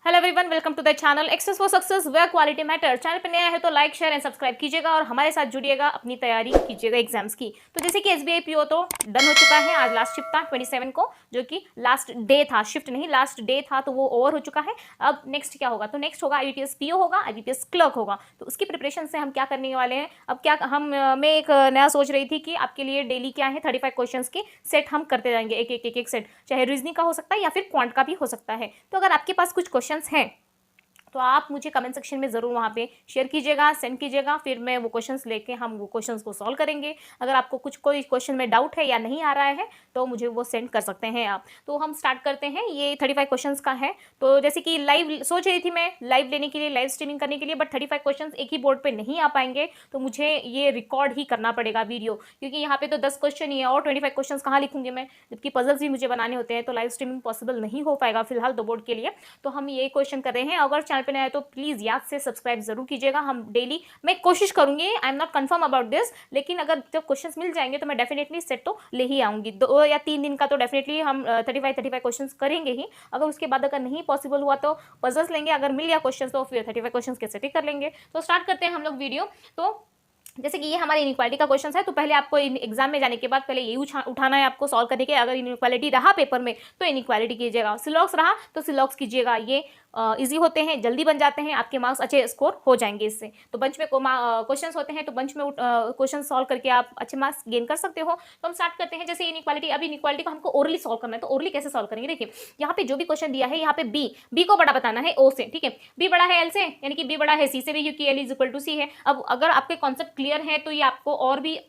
Hello everyone, welcome to the channel access for success where quality matter. Channel पर नया है तो like share and subscribe कीजिएगा और हमारे साथ जुड़िएगा, अपनी तैयारी कीजिएगा एग्जाम्स की। तो जैसे कि एसबीआई पीओ तो डन हो चुका है, आज लास्ट शिफ्ट था 27 को, जो कि लास्ट डे था, शिफ्ट नहीं लास्ट डे था, तो वो ओवर हो चुका है। अब नेक्स्ट क्या होगा, तो नेक्स्ट होगा आईबीपीएस पीओ होगा, आईबीपीएस क्लर्क होगा। तो उसकी प्रिपरेशन से हम क्या करने वाले हैं, अब क्या हम मैं एक नया सोच रही थी कि आपके लिए डेली क्या है 35 क्वेश्चंस के सेट हम करते जाएंगे, एक सेट, चाहे रीजनिंग का हो सकता है या फिर क्वांट का भी हो सकता है। तो अगर आपके पास कुछ क्वेश्चंस हैं तो आप मुझे कमेंट सेक्शन में ज़रूर वहाँ पे शेयर कीजिएगा, सेंड कीजिएगा, फिर मैं वो क्वेश्चंस लेके हम वो क्वेश्चंस को सॉल्व करेंगे। अगर आपको कोई क्वेश्चन में डाउट है या नहीं आ रहा है तो मुझे वो सेंड कर सकते हैं आप। तो हम स्टार्ट करते हैं, ये 35 क्वेश्चंस का है। तो जैसे कि लाइव सोच रही थी मैं लाइव लेने के लिए, लाइव स्ट्रीमिंग करने के लिए, बट 35 क्वेश्चन एक ही बोर्ड पर नहीं आ पाएंगे, तो मुझे ये रिकॉर्ड ही करना पड़ेगा वीडियो, क्योंकि यहाँ पे तो 10 क्वेश्चन ही है और 25 क्वेश्चन कहाँ लिखूंगी मैं, जबकि पजल्स भी मुझे बनाने होते हैं। तो लाइव स्ट्रीमिंग पॉसिबल नहीं हो पाएगा फिलहाल दो बोर्ड के लिए। तो हम ये क्वेश्चन कर रहे हैं। अगर चैनल पर नया है तो प्लीज़ याद से सब्सक्राइब जरूर कीजिएगा। हम डेली, मैं कोशिश करूंगी, I am not confirm about this, लेकिन अगर जब क्वेश्चंस मिल जाएंगे तो मैं डेफिनेटली सेट तो ले ही आऊंगी। 2 या 3 दिन का तो डेफिनेटली हम 35 क्वेश्चंस करेंगे ही। अगर उसके बाद अगर नहीं पॉसिबल हुआ तो पजल्स लेंगे, अगर मिल गया क्वेश्चन तो फिर 35 क्वेश्चन के सेट ही कर लेंगे। तो स्टार्ट करते हैं हम लोग वीडियो। तो जैसे कि ये हमारे इनइक्वालिटी का क्वेश्चन है, तो पहले आपको एग्जाम में जाने के बाद पहले ये उठाना है आपको सॉल्व करने के। अगर इनइक्वालिटी रहा पेपर में तो इनइक्वालिटी कीजिएगा, सिलॉक्स रहा तो सिलॉक्स कीजिएगा। ये इजी होते हैं, जल्दी बन जाते हैं, आपके मार्क्स अच्छे स्कोर हो जाएंगे इससे। तो बंच में क्वेश्चंस होते हैं, तो बंच में क्वेश्चन सॉल्व करके आप अच्छे मार्क्स गेन कर सकते हो। तो हम स्टार्ट करते हैं। जैसे इनइक्वालिटी, अभी इनइक्वालिटी को हमको ओरली सॉल्व करना है, तो ओरली कैसे सॉल्व करेंगे, देखिए यहाँ पे जो भी क्वेश्चन दिया है, यहाँ पे बी को बड़ा बताना है ओ से, ठीक है। बी बड़ा है एल से, यानी कि बी बड़ा है सी से भी, क्योंकि एल इज इक्वल टू सी है। अब अगर आपके कॉन्सेप्ट क्लियर है तो ये आपको और भी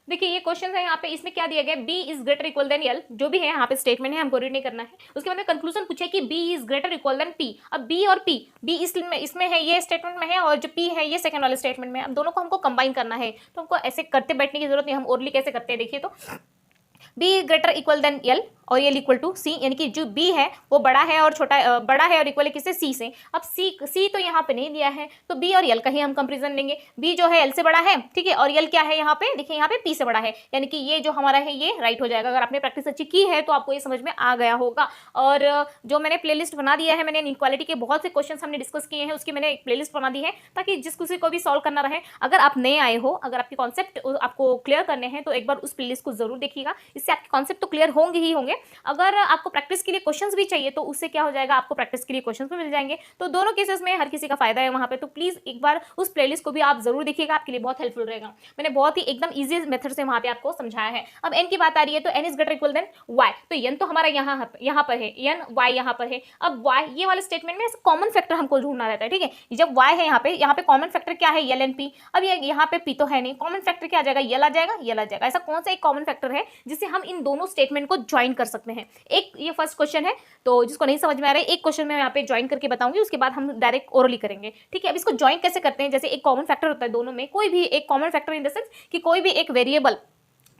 देखिए ये क्वेश्चन है यहाँ पे, इसमें क्या दिया गया, B is greater equal than L, जो भी है यहाँ पे स्टेटमेंट है, हमको रीड नहीं करना है। उसके बाद में कंक्लूजन पूछे कि B is greater equal than P. अब बी और पी, बी इसमें है, ये स्टेटमेंट में है, और जो पी है ये सेकंड वाले स्टेटमेंट में है। अब दोनों को हमको कंबाइन करना है, तो हमको ऐसे करते बैठने की जरूरत नहीं, हम ओरली कैसे करते हैं देखिए। तो B greater equal than L और एल इक्वल टू सी, यानी कि जो बी है वो बड़ा है और छोटा बड़ा है और इक्वल है किससे, सी से। अब सी तो यहाँ पे नहीं दिया है, तो बी और एल का ही हम कंपेरिजन लेंगे। बी जो है एल से बड़ा है, ठीक है, और एल क्या है यहाँ पे, देखिए यहाँ पे पी से बड़ा है, यानी कि ये जो हमारा है ये राइट हो जाएगा। अगर आपने प्रैक्टिस अच्छी की है तो आपको ये समझ में आ गया होगा। और जो मैंने प्लेलिस्ट बना दिया है, मैंने इनइक्वालिटी के बहुत से क्वेश्चन हमने डिस्कस किए हैं, उसकी मैंने एक प्लेलिस्ट बना दी है, ताकि जिस किसी को भी सॉल्व करना रहे। अगर आप नए आए हो, अगर आपके कॉन्सेप्ट आपको क्लियर करने हैं, तो एक बार उस प्लेलिस्ट को जरूर देखिएगा, इससे आपके कॉन्सेप्ट तो क्लियर होंगे ही होंगे। अगर आपको प्रैक्टिस के लिए क्वेश्चंस भी चाहिए तो उससे क्या हो जाएगा, आपको प्रैक्टिस के लिए क्वेश्चंस भी मिल जाएंगे। तो दोनों केसेस में हर किसी का फायदा है वहां पे। तो प्लीज एक बार उस प्लेलिस्ट को भी आप जरूर देखिएगा, आपके लिए बहुत हेल्पफुल रहेगा। मैंने बहुत ही एकदम इजी मेथड से वहां पे आपको समझाया है। अब एन की बात आ रही है, तो N is greater equal than Y, तो एन तो हमारा यहाँ पर है, एन वाई यहाँ पर है। अब वाई ये वाले स्टेटमेंट में कॉमन फैक्टर हमको ढूंढना रहता है, ठीक है। जब वाई है यहाँ पे कॉमन फैक्टर क्या है, एल एन पी। अब ये यहाँ पे पी तो है नहीं, कॉमन फैक्टर क्या आ जाएगा, यल आ जाएगा, यल आ जाएगा। ऐसा कौन सा एक कॉमन फैक्टर है जिससे हम इन दोनों स्टेटमेंट को ज्वाइन कर सकते हैं। एक ये फर्स्ट क्वेश्चन है, तो जिसको नहीं समझ में आ रहा है, एक क्वेश्चन मैं यहाँ पे ज्वाइन करके बताऊंगी, उसके बाद हम डायरेक्ट ओरली करेंगे, ठीक है। अब इसको ज्वाइन कैसे करते हैं, जैसे एक कॉमन फैक्टर होता है दोनों में, कोई भी एक common factor in the sense कि कोई भी एक वेरिएबल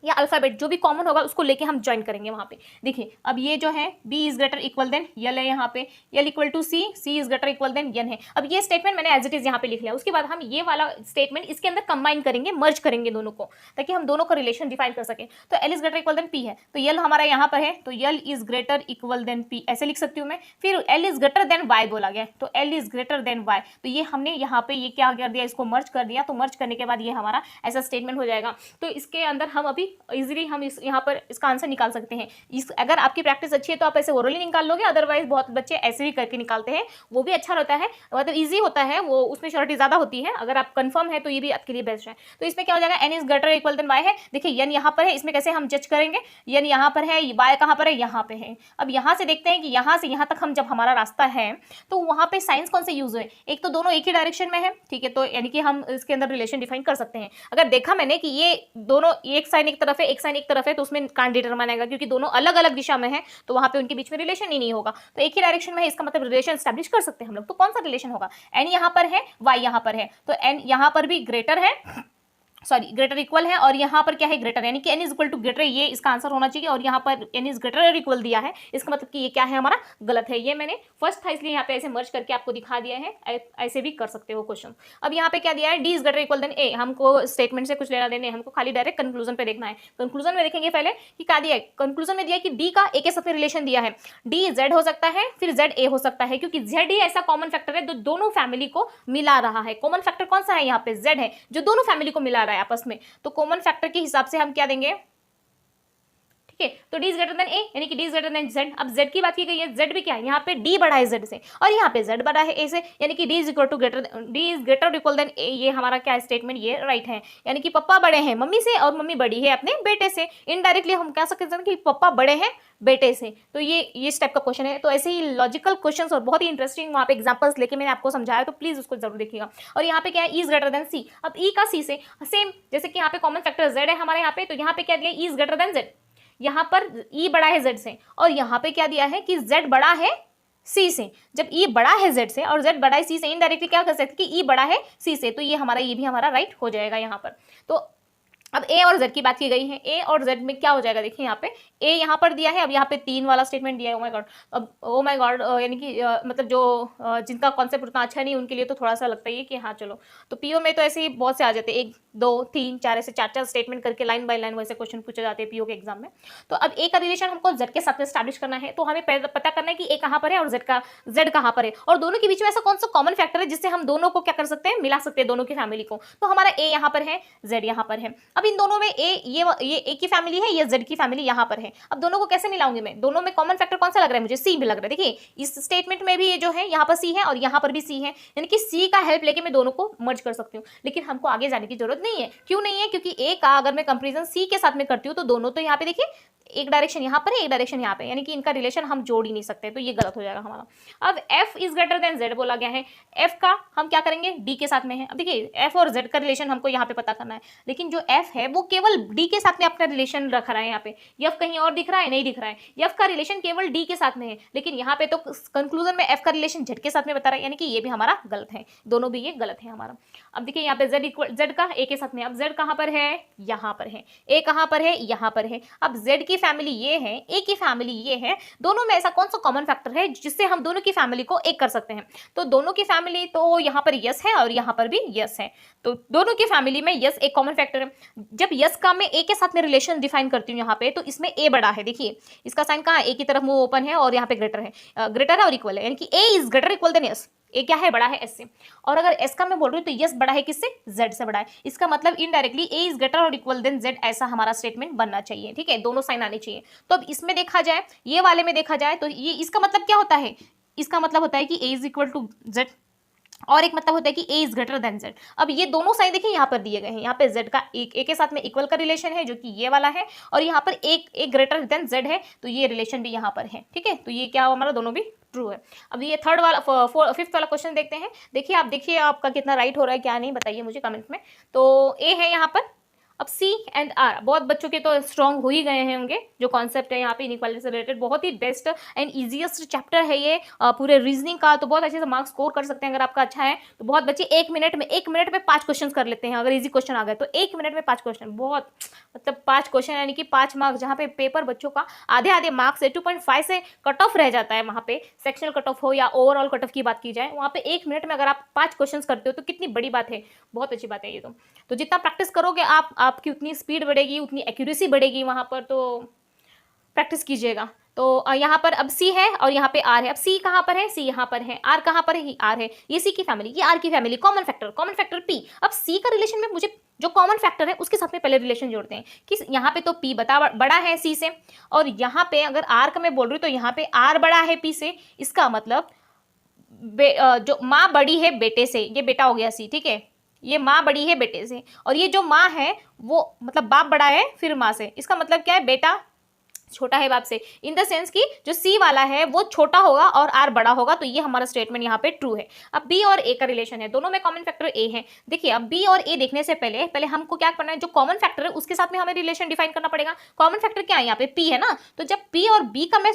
या अल्फाबेट जो भी कॉमन होगा उसको लेके हम ज्वाइन करेंगे वहां पे। देखिए अब ये जो है b is greater equal than L है, यहाँ पे L equal to C, C is greater equal than N है। अब ये स्टेटमेंट मैंने एज इट इज यहाँ पे लिख लिया। उसके बाद हम ये वाला स्टेटमेंट इसके अंदर कंबाइन करेंगे, मर्ज करेंगे दोनों को, ताकि हम दोनों का रिलेशन डिफाइन कर सके। तो L is greater equal than P है, तो यल हमारा यहाँ पर है, तो L is greater equal than P ऐसे लिख सकती हूँ मैं। फिर L is greater than Y बोला गया, तो L is greater than Y, तो ये हमने यहाँ पे ये क्या कर दिया, इसको मर्ज कर दिया। तो मर्ज करने के बाद ये हमारा ऐसा स्टेटमेंट हो जाएगा। तो इसके अंदर हम अभी इजिली हम यहाँ पर इसका आंसर निकाल सकते हैं। अगर आपकी प्रैक्टिस अच्छी है तो आप ऐसे ओरली निकाल लोगे, अदरवाइज बहुत बच्चे ऐसे भी करके निकालते हैं, वो भी अच्छा रहता है, मतलब इजी होता है वो, उसमें श्योरिटी ज्यादा होती है। अगर आप कंफर्म है तो ये भी आपके लिए बेस्ट है। तो इसमें क्या हो जाएगा, N is greater equal than Y है। देखिए एन यहाँ पर है, इसमें कैसे हम जज करेंगे, एन यहाँ पर है, वाई कहाँ पर है, यहाँ पे है। अब यहाँ से देखते हैं कि यहाँ से यहाँ तक हम जब हमारा रास्ता है तो वहाँ पे साइंस कौन से यूज हुए, एक तो दोनों एक ही डायरेक्शन में है, ठीक है, तो यानी कि हम इसके अंदर रिलेशन डिफाइन कर सकते हैं। अगर देखा मैंने कि ये दोनों एक साइन एक तरफ है, एक साइन एक तरफ है, तो उसमें कांट डिटरमाइन आएगा, क्योंकि दोनों अलग अलग दिशा में है, तो वहां पे उनके बीच में रिलेशन ही नहीं होगा। तो एक ही डायरेक्शन में है, इसका मतलब रिलेशन एस्टैब्लिश कर सकते हैं हम लोग। तो कौन सा रिलेशन होगा, एन यहाँ पर है, वाई यहाँ पर है, तो एन यहाँ पर भी ग्रेटर है, सॉरी ग्रेटर इक्वल है, और यहाँ पर क्या है ग्रेटर, यानी कि n is equal to greater, ये इसका आंसर होना चाहिए, और यहाँ पर n इज ग्रेटर और इक्वल दिया है, इसका मतलब कि ये क्या है हमारा गलत है। ये मैंने फर्स्ट था इसलिए यहाँ पे ऐसे मर्ज करके आपको दिखा दिया है, ऐसे भी कर सकते हो क्वेश्चन। अब यहाँ पे क्या दिया है, d is greater equal than a, हमको स्टेटमेंट से कुछ लेना देने, हमको खाली डायरेक्ट कंक्लूजन पे देखना है। कंक्लूजन में देखेंगे पहले कि क्या दिया है, कंक्लूजन में दिया कि d का a के साथ में रिलेशन दिया है, d z हो सकता है फिर z a हो सकता है, क्योंकि z ही ऐसा कॉमन फैक्टर है जो दोनों फैमिली को मिला रहा है। कॉमन फैक्टर कौन सा है, यहाँ पे z है जो दोनों फैमिली को मिला रहा है आपस में, तो कॉमन फैक्टर के हिसाब से हम क्या देंगे, ठीक है। तो d is greater then a, यानी कि d is greater then z। अब z की बात की गई है, z भी क्या है, यहाँ पे d बड़ा है z से और यहाँ पे z बड़ा है a से, यानी कि d is equal to greater, d is greater equal than a, ये हमारा क्या स्टेटमेंट, ये राइट है। यानी कि पापा बड़े हैं मम्मी से और मम्मी बड़ी है अपने बेटे से, इनडायरेक्टली हम कह सकते हैं कि पापा बड़े हैं बेटे से। तो ये इस टाइप का क्वेश्चन है। तो ऐसे ही लॉजिकल क्वेश्चंस और बहुत ही इंटरेस्टिंग वहाँ पे एग्जांपल्स लेके मैंने आपको समझाया, तो प्लीज उसको जरूर देखिएगा। और यहाँ पे क्या है, ई इज ग्रेटर देन सी। अब ई का सी से सेम, जैसे कि यहाँ पे कॉमन फैक्टर z है हमारे यहाँ पे, तो यहाँ पे क्या दिया, E is greater then z, यहाँ पर ई बड़ा है z से, और यहाँ पे क्या दिया है कि z बड़ा है c से। जब e बड़ा है z से और z बड़ा है c से, इनडायरेक्टली क्या कर सकते हैं कि e बड़ा है c से, तो ये हमारा, ये भी हमारा राइट हो जाएगा यहाँ पर। तो अब a और z की बात की गई है, a और z में क्या हो जाएगा, देखिए यहाँ पे a यहाँ पर दिया है, अब यहाँ पे 3 वाला स्टेटमेंट दिया है। ओ माय गॉड, अब ओ माय गॉड यानी कि मतलब जो जिनका कॉन्सेप्ट उतना अच्छा नहीं उनके लिए तो थोड़ा सा लगता ही है कि हाँ चलो, तो पीओ में तो ऐसे ही बहुत से आ जाते हैं, 1 2 3 4 ऐसे 4 स्टेटमेंट करके लाइन बाय लाइन वैसे क्वेश्चन पूछे जाते हैं पीओ के एग्जाम में। तो अब a का रिलेशन हमको z के साथ में स्टैब्लिश करना है, तो हमें पता करना है कि a कहाँ पर है और z कहाँ पर है, और दोनों के बीच में ऐसा कौन सा कॉमन फैक्टर है जिससे हम दोनों को क्या कर सकते हैं, मिला सकते हैं दोनों की फैमिली को। तो हमारा a यहाँ पर है, z यहाँ पर है। अब इन दोनों में ये a की फैमिली है, ये z की फैमिली यहाँ पर है। अब दोनों को कैसे मिलाऊंगी मैं, दोनों में कॉमन फैक्टर कौन सा लग रहा है मुझे, c भी लग रहा है। देखिए इस स्टेटमेंट में भी ये जो है यहाँ पर c है और यहाँ पर भी c है, यानी कि c का हेल्प लेके मैं दोनों को मर्ज कर सकती हूँ। लेकिन हमको आगे जाने की जरूरत नहीं है, क्यों नहीं है, क्योंकि a का अगर मैं कंपेरिजन c के साथ में करती हूँ तो दोनों तो यहाँ पे देखिए एक डायरेक्शन यहाँ पर है, एक डायरेक्शन यहाँ पे, यानी कि इनका रिलेशन हम जोड़ ही नहीं सकते, तो ये गलत हो जाएगा हमारा। अब f is greater then z बोला गया है, f का हम क्या करेंगे, d के साथ में है। अब देखिए f और z का रिलेशन हमको यहाँ पे पता करना है, लेकिन जो f है वो केवल d के साथ में अपना रिलेशन रख रहा है। यहाँ पे f कहीं और दिख रहा है, नहीं दिख रहा है, f का रिलेशन केवल d के साथ में है, लेकिन यहाँ पे तो कंक्लूजन में f का रिलेशन z के साथ में बता रहा है, यानी कि ये भी हमारा गलत है, दोनों भी ये गलत है हमारा। अब देखिए यहाँ पे z का a के साथ में, अब z कहाँ पर है, यहाँ पर है, a कहाँ पर है, यहाँ पर है। अब z की फैमिली ये है, a की फैमिली ये है, दोनों में ऐसा कौन सा कॉमन फैक्टर है जिससे हम दोनों की फैमिली को एक कर सकते हैं। तो दोनों की फैमिली तो यहाँ पर यस है और यहाँ पर भी यस है, तो दोनों की फैमिली में यस एक कॉमन फैक्टर है। जब यस का मैं a के साथ में रिलेशन डिफाइन करती हूँ यहाँ पे, तो इसमें a बड़ा है, देखिए इसका साइन कहाँ, a की तरफ मुंह ओपन है और यहाँ पे ग्रेटर है और इक्वल है, यानी कि a is greater equal than S, A क्या है, बड़ा है एस से। और अगर एस का मैं बोल रही हूँ तो यस बड़ा है किससे, जेड से बड़ा है, इसका मतलब इनडायरेक्टली ए इज ग्रेटर और इक्वल देन जेड, ऐसा हमारा स्टेटमेंट बनना चाहिए। ठीक है, दोनों साइन आने चाहिए। तो अब इसमें देखा जाए, ये वाले में देखा जाए तो ये इसका मतलब क्या होता है, इसका मतलब होता है कि ए इज इक्वल टू जेड, और एक मतलब होता है कि a is greater then z। अब ये दोनों साइन देखिए यहाँ पर दिए गए हैं, यहाँ पे z का a के साथ में इक्वल का रिलेशन है जो कि ये वाला है, और यहाँ पर एक ग्रेटर देन z है, तो ये रिलेशन भी यहाँ पर है। ठीक है, तो ये क्या हमारा दोनों भी ट्रू है। अब ये थर्ड वाला फिफ्थ वाला क्वेश्चन देखते हैं। देखिए आपका कितना राइट हो रहा है क्या नहीं, बताइए मुझे कमेंट में। तो a है यहाँ पर, अब C एंड R बहुत बच्चों के तो स्ट्रॉन्ग हो ही गए हैं होंगे, जो कॉन्सेप्ट है यहाँ पे इनइक्वालिटी से रिलेटेड, बहुत ही बेस्ट एंड इजीएस्ट चैप्टर है ये पूरे रीजनिंग का, तो बहुत अच्छे से मार्क्स स्कोर कर सकते हैं अगर आपका अच्छा है तो। बहुत बच्चे एक मिनट में 5 क्वेश्चन कर लेते हैं, अगर इजी क्वेश्चन आ गए तो 1 मिनट में 5 क्वेश्चन, बहुत मतलब 5 क्वेश्चन यानी कि 5 मार्क्स, जहाँ पे पेपर बच्चों का आधे मार्क्स से 2.5 से कट ऑफ रह जाता है, वहाँ पे सेक्शनल कट ऑफ हो या ओवरऑल कट ऑफ की बात की जाए, वहाँ पे 1 मिनट में अगर आप 5 क्वेश्चन करते हो तो कितनी बड़ी बात है, बहुत अच्छी बात है ये तो जितना प्रैक्टिस करोगे आपकी उतनी स्पीड बढ़ेगी, उतनी एक्यूरेसी बढ़ेगी वहाँ पर, तो प्रैक्टिस कीजिएगा। तो यहाँ पर अब C है और यहाँ पे R है। अब C कहाँ पर है, C यहाँ पर है, R कहाँ पर है, R है, ये C की फैमिली, ये R की फैमिली, कॉमन फैक्टर P। अब C का रिलेशन में मुझे जो कॉमन फैक्टर है उसके साथ में पहले रिलेशन जोड़ते हैं कि यहाँ पे तो P बड़ा है C से, और यहाँ पे अगर R का मैं बोल रही हूँ तो यहाँ पे R बड़ा है P से, इसका मतलब जो माँ बड़ी है बेटे से, ये बेटा हो गया C। ठीक है, ये माँ बड़ी है बेटे से, और ये जो माँ है वो मतलब बाप बड़ा है फिर माँ से, इसका मतलब क्या है, बेटा छोटा है बाप से, इन द सेंस कि जो सी वाला है वो छोटा होगा और आर बड़ा होगा, तो ये हमारा स्टेटमेंट यहाँ पे ट्रू है। अब बी और ए का रिलेशन है, दोनों में कॉमन फैक्टर ए है। देखिए अब बी और ए देखने से पहले पहले हमको क्या करना है, जो कॉमन फैक्टर है उसके साथ में हमें रिलेशन डिफाइन करना पड़ेगा। कॉमन फैक्टर क्या है यहाँ पे, पी है ना, तो जब पी और बी का मैं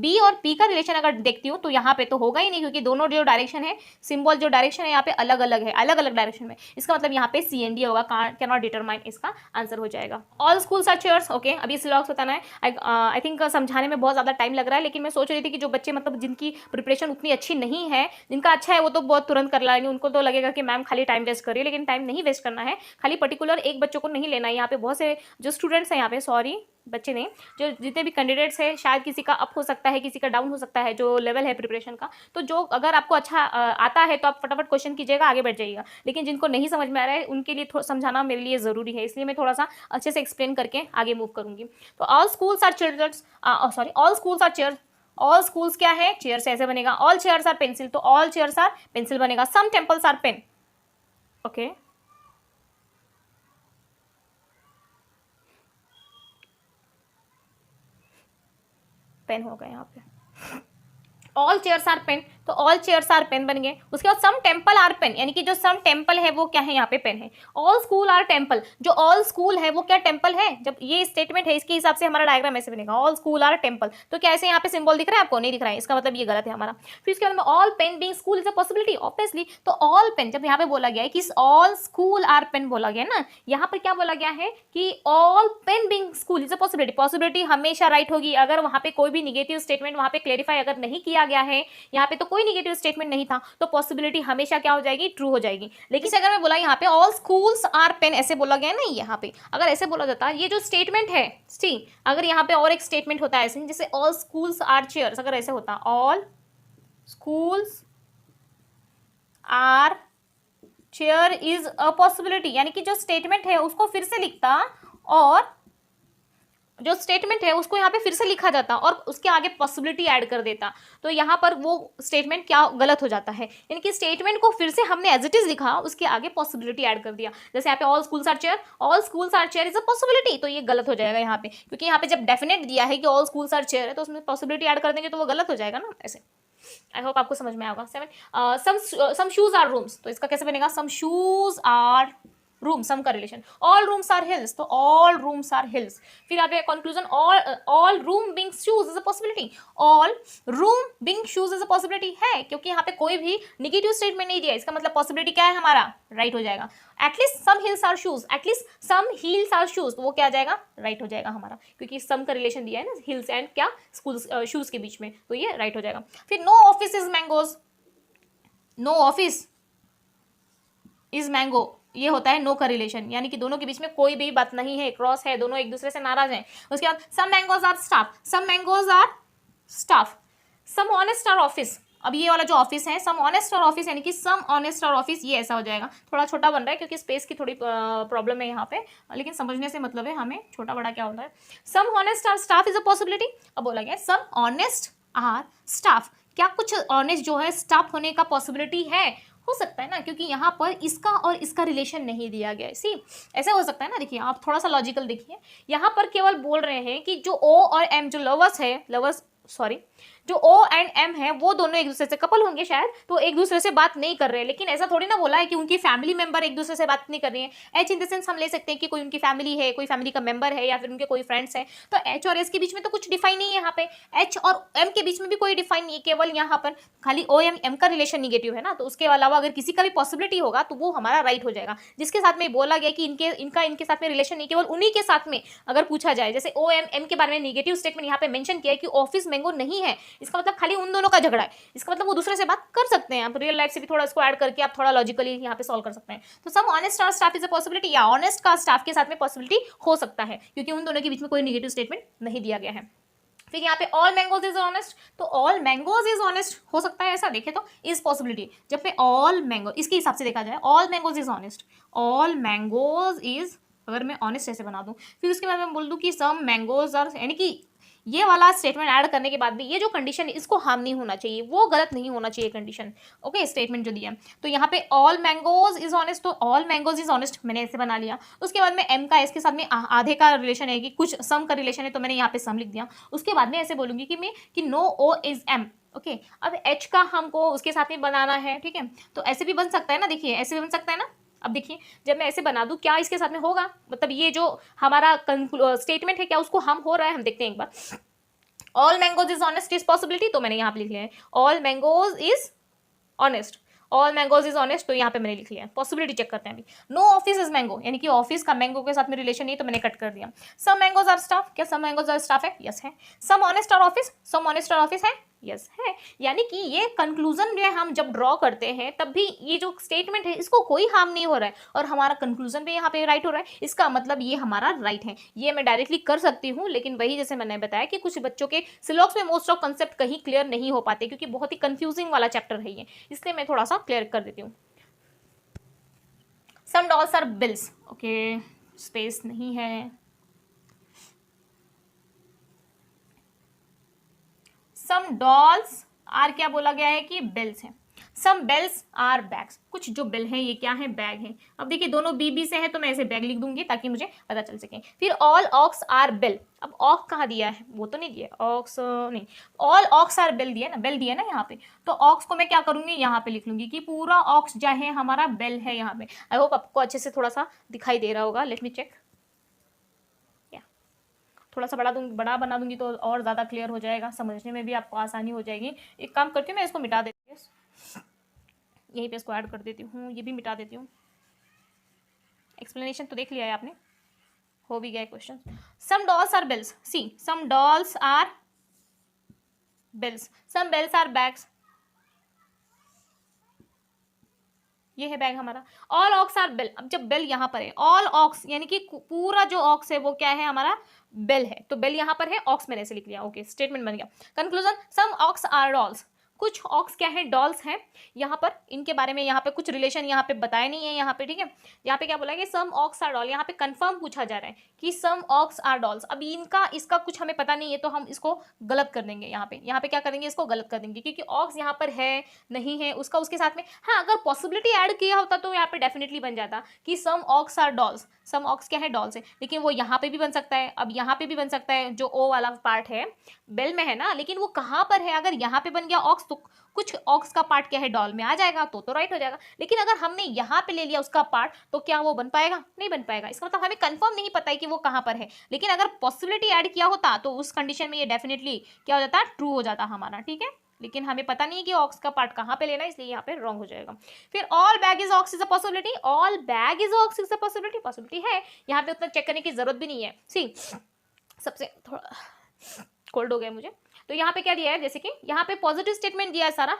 बी और पी का रिलेशन अगर देखती हूँ तो यहाँ पे तो होगा ही नहीं, क्योंकि दोनों जो डायरेक्शन है, सिंबल जो डायरेक्शन है यहाँ पे अलग अलग है, अलग अलग डायरेक्शन में। इसका मतलब यहाँ पे सी एंड डी होगा, कैन नॉट डिटरमाइन, इसका आंसर हो जाएगा। All schools are chairs, okay. अभी सिलॉक्स बताना है, आई थिंक समझाने में बहुत ज़्यादा टाइम लग रहा है, लेकिन मैं सोच रही थी कि जो बच्चे मतलब जिनकी प्रिपरेशन उतनी अच्छी नहीं है, जिनका अच्छा है वो तो बहुत तुरंत कर लाएंगे, उनको तो लगेगा कि मैम खाली टाइम वेस्ट कर रही है, लेकिन टाइम नहीं वेस्ट करना है, खाली पर्टिकुलर एक बच्चों को नहीं लेना है। यहाँ पे बहुत से जो स्टूडेंट्स हैं, यहाँ पे सॉरी बच्चे नहीं, जो जितने भी कैंडिडेट्स हैं, शायद किसी का अप हो सकता है, किसी का डाउन हो सकता है जो लेवल है प्रिपरेशन का, तो जो अगर आपको अच्छा आता है तो आप फटाफट क्वेश्चन कीजिएगा, आगे बढ़ जाइएगा, लेकिन जिनको नहीं समझ में आ रहा है उनके लिए समझाना मेरे लिए ज़रूरी है, इसलिए मैं थोड़ा सा अच्छे से एक्सप्लेन करके आगे मूव करूँगी। तो all schools are childrens, sorry all schools are chair, all schools क्या है, चेयर से ऐसे बनेगा। ऑल चेयर्स आर पेंसिल, तो ऑल चेयर्स आर पेंसिल बनेगा। Some temples are pen, okay, pen होगा यहाँ पे। ऑल चेयर्स आर पेन, तो ऑल चेयर्स आर पेन बन गए। उसके बाद सम टेम्पल आर पेन, यानी कि जो सम टेम्पल है वो क्या है, यहाँ पे पेन है। ऑल स्कूल आर टेम्पल, जो ऑल स्कूल है वो क्या टेम्पल है, जब ये स्टेटमेंट है इसके हिसाब से हमारा डायग्राम ऐसे बनेगा, ऑल स्कूल आर टेम्पल। तो क्या ऐसे यहाँ पे सिंबल दिख रहा है आपको, नहीं दिख रहा है, इसका मतलब ये गलत है हमारा। फिर इसके बाद में all pen being school is a possibility, obviously, तो ऑल पेन जब यहाँ पे बोला गया है कि ऑल स्कूल आर पेन बोला गया ना, यहाँ पर क्या बोला गया है कि all pen being school is a possibility. Possibility हमेशा राइट होगी, अगर वहाँ पे कोई भी निगेटिव स्टेटमेंट वहाँ पे क्लेरिफाई अगर नहीं किया गया है, यहाँ पे तो कोई निगेटिव स्टेटमेंट नहीं था, तो पॉसिबिलिटी हमेशा क्या हो जाएगी, ट्रू हो जाएगी। लेकिन अगर मैं बोला यहाँ पे ऑल स्कूल्स आर पेन, ऐसे बोला गया ना, यहाँ पे अगर ऐसे बोला जाता, ये जो स्टेटमेंट है, सी अगर यहाँ पे और एक स्टेटमेंट होता है ऐसे, जैसे ऑल स्कूल्स आर चेयर्स, अगर ऐसे होता all schools are chair is a possibility, यानी कि जो स्टेटमेंट है उसको फिर से लिखता और जो स्टेटमेंट है उसको यहाँ पे फिर से लिखा जाता और उसके आगे पॉसिबिलिटी ऐड कर देता, तो यहाँ पर वो स्टेटमेंट क्या गलत हो जाता है, यानी कि स्टेटमेंट को फिर से हमने एज इट इज लिखा, उसके आगे पॉसिबिलिटी ऐड कर दिया। जैसे यहाँ पे all schools are chair is a possibility, तो ये गलत हो जाएगा यहाँ पे, क्योंकि यहाँ पे जब डेफिनेट दिया है कि ऑल स्कूल्स आर चेयर है, तो उसमें पॉसिबिलिटी ऐड कर देंगे तो वो गलत हो जाएगा ना ऐसे। आई होप आपको समझ में आएगा। 7 सम शूज आर रूम्स, तो इसका कैसे बनेगा, some shoes are room, some का relation. All rooms are hills, तो ऑल रूम्स आर हिल्स। फिर यहाँ पे conclusion, all room being shoes is a possibility, all room being shoes is a possibility है, क्योंकि यहाँ पे कोई भी निगेटिव स्टेटमेंट नहीं दिया, इसका मतलब पॉसिबिलिटी क्या है हमारा, राइट हो जाएगा। At least some hills are shoes, at least some hills are shoes, तो वो क्या आ जाएगा, राइट हो जाएगा हमारा, क्योंकि सम का रिलेशन दिया है ना हिल्स एंड क्या स्कूल्स शूज के बीच में, तो ये राइट हो जाएगा। फिर no office is mangoes, no office is mango, ये होता है नो का रिलेशन, यानी कि दोनों के बीच में कोई भी बात नहीं है, क्रॉस है, दोनों एक दूसरे से नाराज हैं। उसके बाद some mangoes are staff, some mangoes are staff, some honest are office, अब ये वाला जो ऑफिस है सम ऑनेस्ट आर ऑफिस, यानी कि सम ऑनेस्ट आर ऑफिस, ये ऐसा हो जाएगा। थोड़ा छोटा बन रहा है क्योंकि स्पेस की थोड़ी प्रॉब्लम है यहाँ पे, लेकिन समझने से मतलब है हमें, छोटा बड़ा क्या होता है। Some honest are staff is a possibility, अब बोला गया सम ऑनेस्ट आर स्टाफ, क्या कुछ ऑनेस्ट जो है स्टाफ होने का पॉसिबिलिटी है, हो सकता है ना, क्योंकि यहाँ पर इसका और इसका रिलेशन नहीं दिया गया है। सी ऐसे हो सकता है ना, देखिए आप थोड़ा सा लॉजिकल देखिए, यहाँ पर केवल बोल रहे हैं कि जो ओ और एम जो लवर्स जो ओ एंड एम है वो दोनों एक दूसरे से कपल होंगे शायद, तो एक दूसरे से बात नहीं कर रहे हैं, लेकिन ऐसा थोड़ी ना बोला है कि उनकी फैमिली मेंबर एक दूसरे से बात नहीं कर रही है। एच इन द सेंस हम ले सकते हैं कि कोई उनकी फैमिली है, कोई फैमिली का मेंबर है, या फिर उनके कोई फ्रेंड्स हैं, तो एच और एस के बीच में तो कुछ डिफाइन नहीं है, यहाँ पे एच और एम के बीच में भी कोई डिफाइन नहीं है, केवल यहाँ पर खाली ओ एम का रिलेशन निगेटिव है ना, तो उसके अलावा अगर किसी का भी पॉसिबिलिटी होगा तो वो हमारा राइट हो जाएगा। जिसके साथ में बोला गया कि इनके साथ में रिलेशन नहीं, केवल उन्हीं के साथ में अगर पूछा जाए, जैसे ओ एम के बारे में निगेटिव स्टेटमेंट यहाँ पे मेंशन किया है कि ऑफिस मैंगो नहीं है, इसका मतलब खाली उन दोनों का झगड़ा है, इसका मतलब वो दूसरे से बात कर सकते हैं। आप रियल लाइफ से भी थोड़ा इसको ऐड करके आप थोड़ा लॉजिकली यहाँ पे सॉल्व कर सकते हैं। तो सम ऑनेस्ट और स्टाफ इज अ पॉसिबिलिटी, या ऑनेस्ट का स्टाफ के साथ में पॉसिबिलिटी हो सकता है, क्योंकि उन दोनों के बीच में कोई निगेटिव स्टेटमेंट नहीं दिया गया है। फिर यहाँ पे ऑल मैंगोज इज ऑनेस्ट, तो ऑल मैंगोज इज ऑनेस्ट हो सकता है, ऐसा देखे तो इज पॉसिबिलिटी, जब पे ऑल मैंगो इसके हिसाब से देखा जाए all mangoes is honest, all mangoes is, अगर मैं ऑनेस्ट ऐसे बना दूं, फिर उसके बाद मैं बोल दूं कि सम मैंगोज आर, यानी कि ये वाला स्टेटमेंट ऐड करने के बाद भी ये जो कंडीशन है इसको हार्म नहीं होना चाहिए, वो गलत नहीं होना चाहिए कंडीशन। ओके, स्टेटमेंट जो दिया तो यहाँ पे ऑल मैंगोज इज ऑनेस्ट, तो ऑल मैंगोज इज ऑनेस्ट मैंने ऐसे बना लिया। उसके बाद में एम का एस के साथ में आधे का रिलेशन है कि कुछ सम का रिलेशन है, तो मैंने यहाँ पे सम लिख दिया। उसके बाद में ऐसे बोलूंगी कि मैं कि no O is M. Okay, अब एच का हमको उसके साथ में बनाना है, ठीक है, तो ऐसे भी बन सकता है ना, देखिए ऐसे भी बन सकता है ना। अब देखिए जब मैं ऐसे बना दूं क्या इसके साथ में होगा, मतलब ये जो हमारा स्टेटमेंट है क्या उसको हम हो रहा है, हम देखते हैं एक बार। All mangoes is honest is possibility, तो मैंने यहाँ पे लिख लिया है all mangoes is honest, all mangoes is honest, तो यहाँ पे मैंने लिख लिया है। पॉसिबिलिटी चेक करते हैं अभी। नो ऑफिस इज मैंगो, यानी कि ऑफिस का मैंगो के साथ में रिलेशन नहीं, तो मैंने कट कर दिया। सम मैंगोज आर स्टाफ, क्या सम मैंगोज आर स्टाफ है? यस है। Some honest are office, some honest are office है? यस है। यानी कि ये कंक्लूजन जो है हम जब ड्रॉ करते हैं तब भी ये जो स्टेटमेंट है इसको कोई हार्म नहीं हो रहा है और हमारा कंक्लूजन भी यहाँ पे राइट हो रहा है, इसका मतलब ये हमारा राइट है। ये मैं डायरेक्टली कर सकती हूँ, लेकिन वही जैसे मैंने बताया कि कुछ बच्चों के सिलॉक्स में मोस्ट ऑफ कंसेप्ट कहीं क्लियर नहीं हो पाते क्योंकि बहुत ही कंफ्यूजिंग वाला चैप्टर है ये, इसलिए मैं थोड़ा सा क्लियर कर देती हूँ। Some dolls are bills, okay space नहीं है। सम डॉल्स आर क्या बोला गया है कि बिल्स है। सम बेल्स आर बैग्स, कुछ जो बिल है ये क्या है? बैग है। अब देखिए दोनों बी बी से है तो मैं ऐसे बैग लिख दूंगी ताकि मुझे पता चल सके। फिर ऑल ऑक्स आर बिल, अब ऑक कहाँ दिया है? वो तो नहीं दिया, ऑक्स नहीं, ऑल ऑक्स आर बिल दिया ना, बेल दिया ना यहाँ पे, तो ऑक्स को मैं क्या करूंगी यहाँ पे लिख लूंगी कि पूरा ऑक्स जो है हमारा बेल है यहाँ पे। आई होप आपको अच्छे से थोड़ा सा दिखाई दे रहा होगा, लेट मी चेक। थोड़ा सा बड़ा बना दूंगी तो और ज़्यादा क्लियर हो जाएगा, समझने में भी आपको आसानी हो जाएगी। एक काम करती हूँ मैं इसको मिटा देती हूँ, यहीं पे इसको ऐड कर देती हूँ, ये भी मिटा देती हूँ। एक्सप्लेनेशन तो देख लिया है आपने, हो भी गया question. Some dolls are bills, see some dolls are bills, some bells are bags, ये है बैग हमारा। ऑल ऑक्स आर बिल, अब जब बिल यहाँ पर है, ऑल ऑक्स यानी कि पूरा जो ऑक्स है वो क्या है? हमारा बिल है, तो बिल यहाँ पर है, ऑक्स मैंने ऐसे लिख लिया। ओके, स्टेटमेंट बन गया। Conclusion, some ox are dolls, कुछ ऑक्स क्या है? डॉल्स हैं। यहाँ पर इनके बारे में यहाँ पे कुछ रिलेशन यहाँ पे बताया नहीं है यहाँ पे, ठीक है। यहाँ पे क्या बोला कि सम ऑक्स आर डॉल, यहाँ पे कंफर्म पूछा जा रहा है कि सम ऑक्स आर डॉल्स। अब इनका इसका कुछ हमें पता नहीं है तो हम इसको गलत कर देंगे। यहाँ पे क्या करेंगे? इसको गलत कर देंगे क्योंकि ऑक्स यहाँ पर है नहीं है उसका उसके साथ में। हाँ, अगर पॉसिबिलिटी ऐड किया होता तो यहाँ पे डेफिनेटली बन जाता कि some ox are dolls, some ox क्या है? डॉल्स है, लेकिन वो यहाँ पे भी बन सकता है, अब यहाँ पे भी बन सकता है, जो ओ वाला पार्ट है बेल में है ना, लेकिन वो कहाँ पर है? अगर यहाँ पे बन गया ऑक्स तो कुछ ऑक्स का पार्ट क्या है? डॉल में आ जाएगा, तो राइट हो जाएगा। लेकिन अगर हमने यहाँ पे ले लिया उसका पार्ट तो क्या वो बन पाएगा? नहीं बन पाएगा। इसका मतलब हमें कंफर्म नहीं पता है कि वो कहाँ पर है, लेकिन अगर पॉसिबिलिटी ऐड किया होता तो उस कंडीशन में ये डेफिनेटली क्या हो जाता? ट्रू हो जाता हमारा, ठीक है। लेकिन हमें पता नहीं है कि ऑक्स का पार्ट कहाँ पे लेना है, इसलिए यहाँ पे रॉन्ग हो जाएगा। फिर all bag is ox is a possibility, all bag is ox is a possibility, possibility है, यहाँ पे उतना चेक करने की जरूरत भी नहीं है। सी सबसे थोड़ा कोल्ड हो गया मुझे, तो यहाँ पे क्या दिया है, जैसे कि यहाँ पे पॉजिटिव स्टेटमेंट दिया है सारा,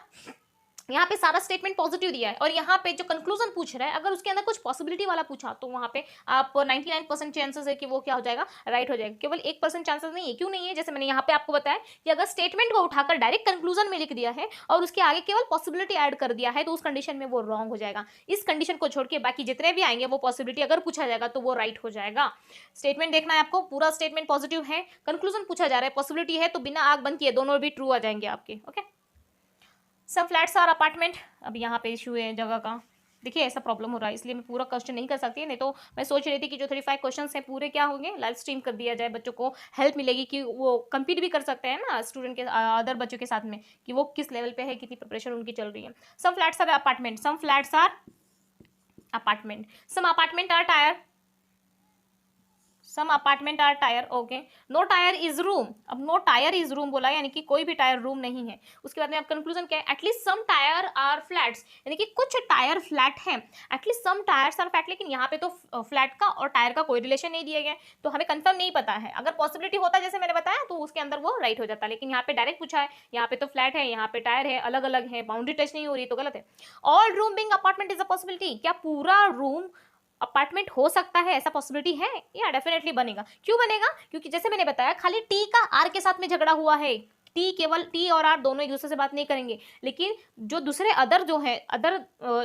यहाँ पे सारा स्टेटमेंट पॉजिटिव दिया है, और यहाँ पे जो कंक्लूजन पूछ रहा है अगर उसके अंदर कुछ पॉसिबिलिटी वाला पूछा तो वहाँ पे आप 99% चांसेस है कि वो क्या हो जाएगा? राइट हो जाएगा। केवल 1% चांसेस नहीं है। क्यों नहीं है? जैसे मैंने यहाँ पे आपको बताया कि अगर स्टेटमेंट को उठाकर डायरेक्ट कंक्लूजन में लिख दिया है और उसके आगे केवल पॉसिबिलिटी ऐड कर दिया है तो उस कंडीशन में वो रॉन्ग हो जाएगा। इस कंडीशन को छोड़ के बाकी जितने भी आएंगे वो पॉसिबिलिटी अगर पूछा जाएगा तो वो राइट हो जाएगा। स्टेटमेंट देखना है आपको, पूरा स्टेटमेंट पॉजिटिव है, कंक्लूजन पूछा जा रहा है, पॉसिबिलिटी है, तो बिना आग बंद किए दोनों भी ट्रू आ जाएंगे आपके। ओके, सब फ्लैट्स आर अपार्टमेंट, अब यहाँ पे इशू है जगह का। देखिए ऐसा प्रॉब्लम हो रहा है इसलिए मैं पूरा क्वेश्चन नहीं कर सकती, नहीं तो मैं सोच रही थी कि जो 35 क्वेश्चन हैं पूरे क्या होंगे लाइव स्ट्रीम कर दिया जाए, बच्चों को हेल्प मिलेगी कि वो कम्पीट भी कर सकते हैं ना स्टूडेंट के अदर बच्चों के साथ में कि वो किस लेवल पे है, कितनी प्रिपरेशन उनकी चल रही है। Some flats are apartment, some flats are apartment, some apartment are tyre, some apartment are tyre. Okay, no tyre is room, अब नो टायर इज रूम बोला यानी कि कोई भी टायर रूम नहीं है। उसके बाद में अब कंक्लूजन क्या है? At least some tyre are flats, यानी कि कुछ टायर फ्लैट हैं, at least some tyres are flat, लेकिन यहाँ पे तो फ्लैट का और टायर का कोई रिलेशन नहीं दिया गया तो हमें कंफर्म नहीं पता है। अगर पॉसिबिलिटी होता जैसे मैंने बताया तो उसके अंदर वो राइट हो जाता, लेकिन यहाँ पे डायरेक्ट पूछा है, यहाँ पे तो फ्लैट है, यहाँ पे टायर है, अलग अलग है, बाउंड्री टच नहीं हो रही तो गलत है। All room being apartment is a possibility, क्या पूरा रूम अपार्टमेंट हो सकता है? ऐसा पॉसिबिलिटी है? या डेफिनेटली बनेगा। क्यों बनेगा? क्योंकि जैसे मैंने बताया खाली टी का आर के साथ में झगड़ा हुआ है, टी केवल टी और आर दोनों एक दूसरे से बात नहीं करेंगे, लेकिन जो दूसरे अदर जो है अदर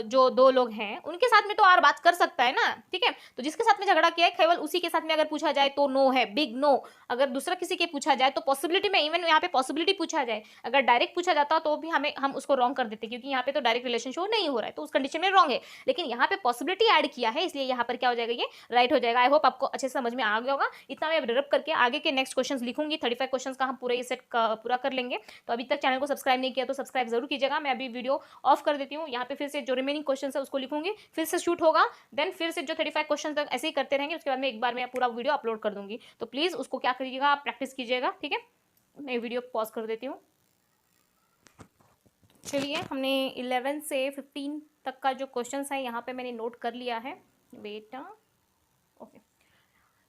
जो दो लोग हैं उनके साथ में तो आर बात कर सकता है ना, ठीक है। तो जिसके साथ में झगड़ा किया है केवल उसी के साथ में अगर पूछा जाए तो नो है, बिग नो। अगर दूसरा किसी के पूछा जाए तो पॉसिबिलिटी में, इवन यहाँ पे पॉसिबिलिटी पूछा जाए, अगर डायरेक्ट पूछा जाता तो भी हम उसको रॉन्ग कर देते, क्योंकि यहाँ पे तो डायरेक्ट रिलेशन शो नहीं हो रहा है, तो उस कंडीशन में रॉन्ग है। लेकिन यहाँ पे पॉसिबिलिटी ऐड किया है, इसलिए यहाँ पर क्या हो जाएगा, ये राइट हो जाएगा। आई होप आपको अच्छे से समझ में आ गया होगा। इतना मैं रब करके आगे के नेक्स्ट क्वेश्चंस लिखूंगी, 35 क्वेश्चंस का हम पूरा ये सेट पूरा कर लेंगे। तो अभी तक चैनल को सब्सक्राइब नहीं किया तो सब्सक्राइब जरूर कीजिएगा। मैं अभी वीडियो ऑफ कर देती हूँ, यहाँ पे फिर से जो रिमेनिंग क्वेश्चन है उसको लिखूंगी, फिर से शूट होगा, देन फिर से जो 35 क्वेश्चन तक ऐसे ही करते रहेंगे, उसके बाद में एक बार मैं पूरा वीडियो अपलोड कर दूंगी। तो प्लीज उसको क्या करिएगा, आप प्रैक्टिस कीजिएगा, ठीक है। मैं वीडियो पॉज कर देती हूँ। चलिए, हमने 11 से 15 तक का जो क्वेश्चन है यहाँ पे मैंने नोट कर लिया है बेटा। ओके,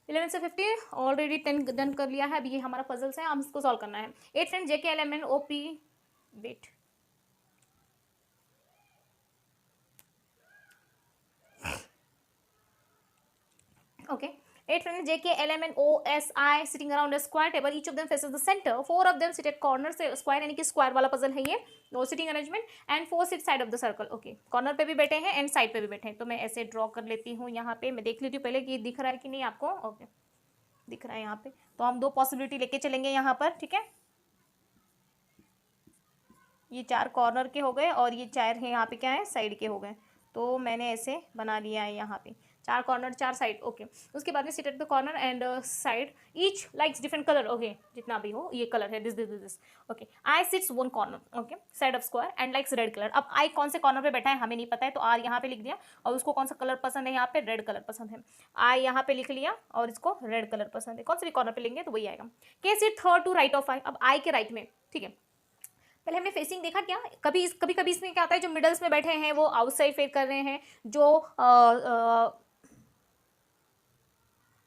11 से 50 ऑलरेडी 10 डन कर लिया है। अभी ये हमारा पजल्स है, हम इसको सॉल्व करना है। 8 friend J K element O P wait okay 8 friends JK LM and OSI sitting around a square table, each of them faces the center, 4 of them sit at corner से square यानी कि square वाला puzzle है ये, no sitting arrangement, and 4 sit side of the circle. Okay, corner पे भी बैठे हैं एंड साइड पे भी बैठे हैं। तो मैं ऐसे ड्रॉ कर लेती हूँ, यहाँ पे मैं देख लेती हूँ पहले कि दिख रहा है कि नहीं आपको। ओके, दिख रहा है यहाँ पे। तो हम दो पॉसिबिलिटी लेके चलेंगे यहाँ पर, ठीक है। ये 4 कॉर्नर के हो गए और ये 4 है यहाँ पे क्या है, साइड के हो गए। तो मैंने ऐसे बना लिया है यहाँ पे, 4 कॉर्नर 4 साइड। ओके, उसके बाद में sit at the corner and side, each likes different colour. Okay, जितना भी हो, ये कलर है, this. Okay, I sits one corner, okay, side of square and likes red colour. अब आई कौन से कॉर्नर पे बैठा है हमें नहीं पता है, तो आर यहाँ पे लिख दिया, और उसको कौन सा कलर पसंद है, यहाँ पे रेड कलर पसंद है। आई यहाँ पे लिख लिया और इसको रेड कलर पसंद है। कौन से भी कॉर्नर पे लेंगे तो वही आएगा। K sit third to right of I, अब आई के राइट में, ठीक है। पहले हमने फेसिंग देखा क्या, कभी कभी इसमें क्या होता है, जो मिडल्स में बैठे हैं वो आउटसाइड फेस कर रहे हैं, जो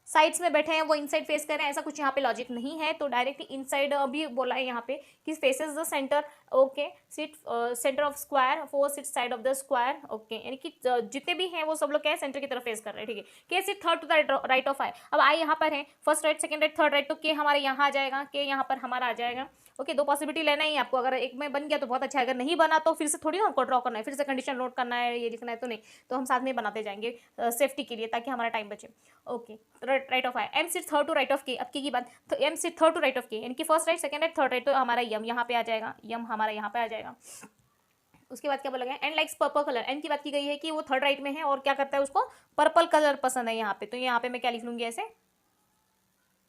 साइड्स में बैठे हैं वो इनसाइड फेस कर रहे हैं, ऐसा कुछ यहाँ पे लॉजिक नहीं है। तो डायरेक्टली इनसाइड भी बोला है यहाँ पे कि faces the centre. Okay, sit centre of square, 4 sit side of the square. Okay, यानी कि जितने भी हैं वो सब लोग क्या है, सेंटर की तरफ फेस कर रहे हैं, ठीक है। K sit third to the right of I, अब आई यहाँ पर है, first right, second right, third right, तो के हमारे यहाँ आ जाएगा, के यहाँ पर हमारा आ जाएगा। ओके, दो पॉसिबिलिटी लेना ही आपको, अगर एक में बन गया तो बहुत अच्छा है, अगर नहीं बना तो फिर से थोड़ी ना हमको ड्रॉ करना है, फिर से कंडीशन नोट करना है, ये लिखना है, तो नहीं, तो हम साथ में बनाते जाएंगे सेफ्टी के लिए, ताकि हमारा टाइम बचे। Okay, right of I, M sit third to right of K, अब के की बात, तो M sit third to right of K, यानी कि first right, second right, third right, तो हमारा यम यहाँ पे आ जाएगा, यम हमारा यहाँ पे आ जाएगा। उसके बाद क्या बोला गया, and likes purple colour, and की बात की गई है कि वो थर्ड राइट में है और क्या करता है, उसको पर्पल कलर पसंद है यहाँ पे, तो यहाँ पे मैं क्या लिख लूंगी, ऐसे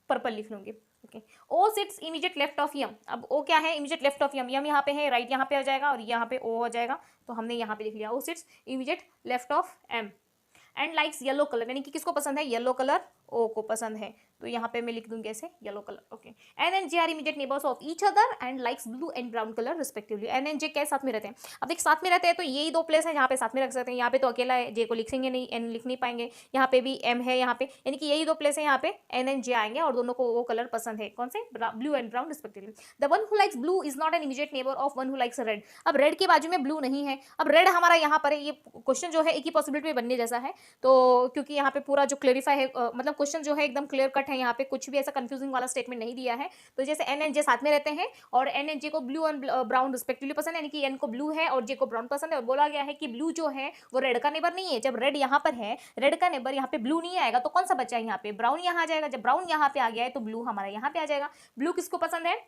पर्पल लिख लूंगी। Okay, O sits immediate left of M, अब ओ क्या है, immediate left of M, M यहाँ पे है, राइट यहाँ पे आ जाएगा और यहाँ पे ओ हो जाएगा, तो हमने यहाँ पे लिख लिया O sits immediate left of M. And likes yellow colour, यानी कि किसको पसंद है, येलो कलर ओ को पसंद है, तो यहाँ पे मैं लिख दूंगी ऐसे yellow colour. Okay, N and J are immediate neighbours of each other and likes blue and brown colour respectively. N and J क्या साथ में रहते हैं, अब देख साथ में रहते हैं तो यही दो प्लेस है जहाँ पे साथ में रख सकते हैं, यहाँ पे तो अकेला है, जे को लिखेंगे नहीं, एन लिख नहीं पाएंगे, यहाँ पे भी एम है यहाँ पे, यानी कि यही दो प्लेस है, यहाँ पे एन एंड जे आएंगे और दोनों को वो कलर पसंद है, कौन से, blue and brown respectively. The one who likes blue is not an immediate neighbour of one who likes red, अब रेड के बाजू में ब्लू नहीं है, अब रेड हमारा यहाँ पर है, ये क्वेश्चन जो है एक ही पॉसिबिलिटी में बनने जैसा है, तो क्योंकि यहाँ पे पूरा जो क्लेरिफाई है, मतलब क्वेश्चन जो है एकदम क्लियर कट है, यहाँ पे कुछ भी ऐसा कंफ्यूजिंग वाला स्टेटमेंट नहीं दिया है। तो जैसे एन एंड जे साथ में रहते हैं और एन एंड जे को ब्लू एंड ब्राउन रिस्पेक्टिवली पसंद है, यानी कि एन को ब्लू है और जे को ब्राउन पसंद है, और बोला गया है कि ब्लू जो है वो रेड का नेबर नहीं है। जब रेड यहाँ पर है, रेड का नेबर यहाँ पे ब्लू नहीं आएगा, तो कौन सा बचा है यहाँ पे, ब्राउन यहाँ आ जाएगा। जब ब्राउन यहाँ पे आ गया है तो ब्लू हमारा यहाँ पे आ जाएगा। ब्लू किसको पसंद है,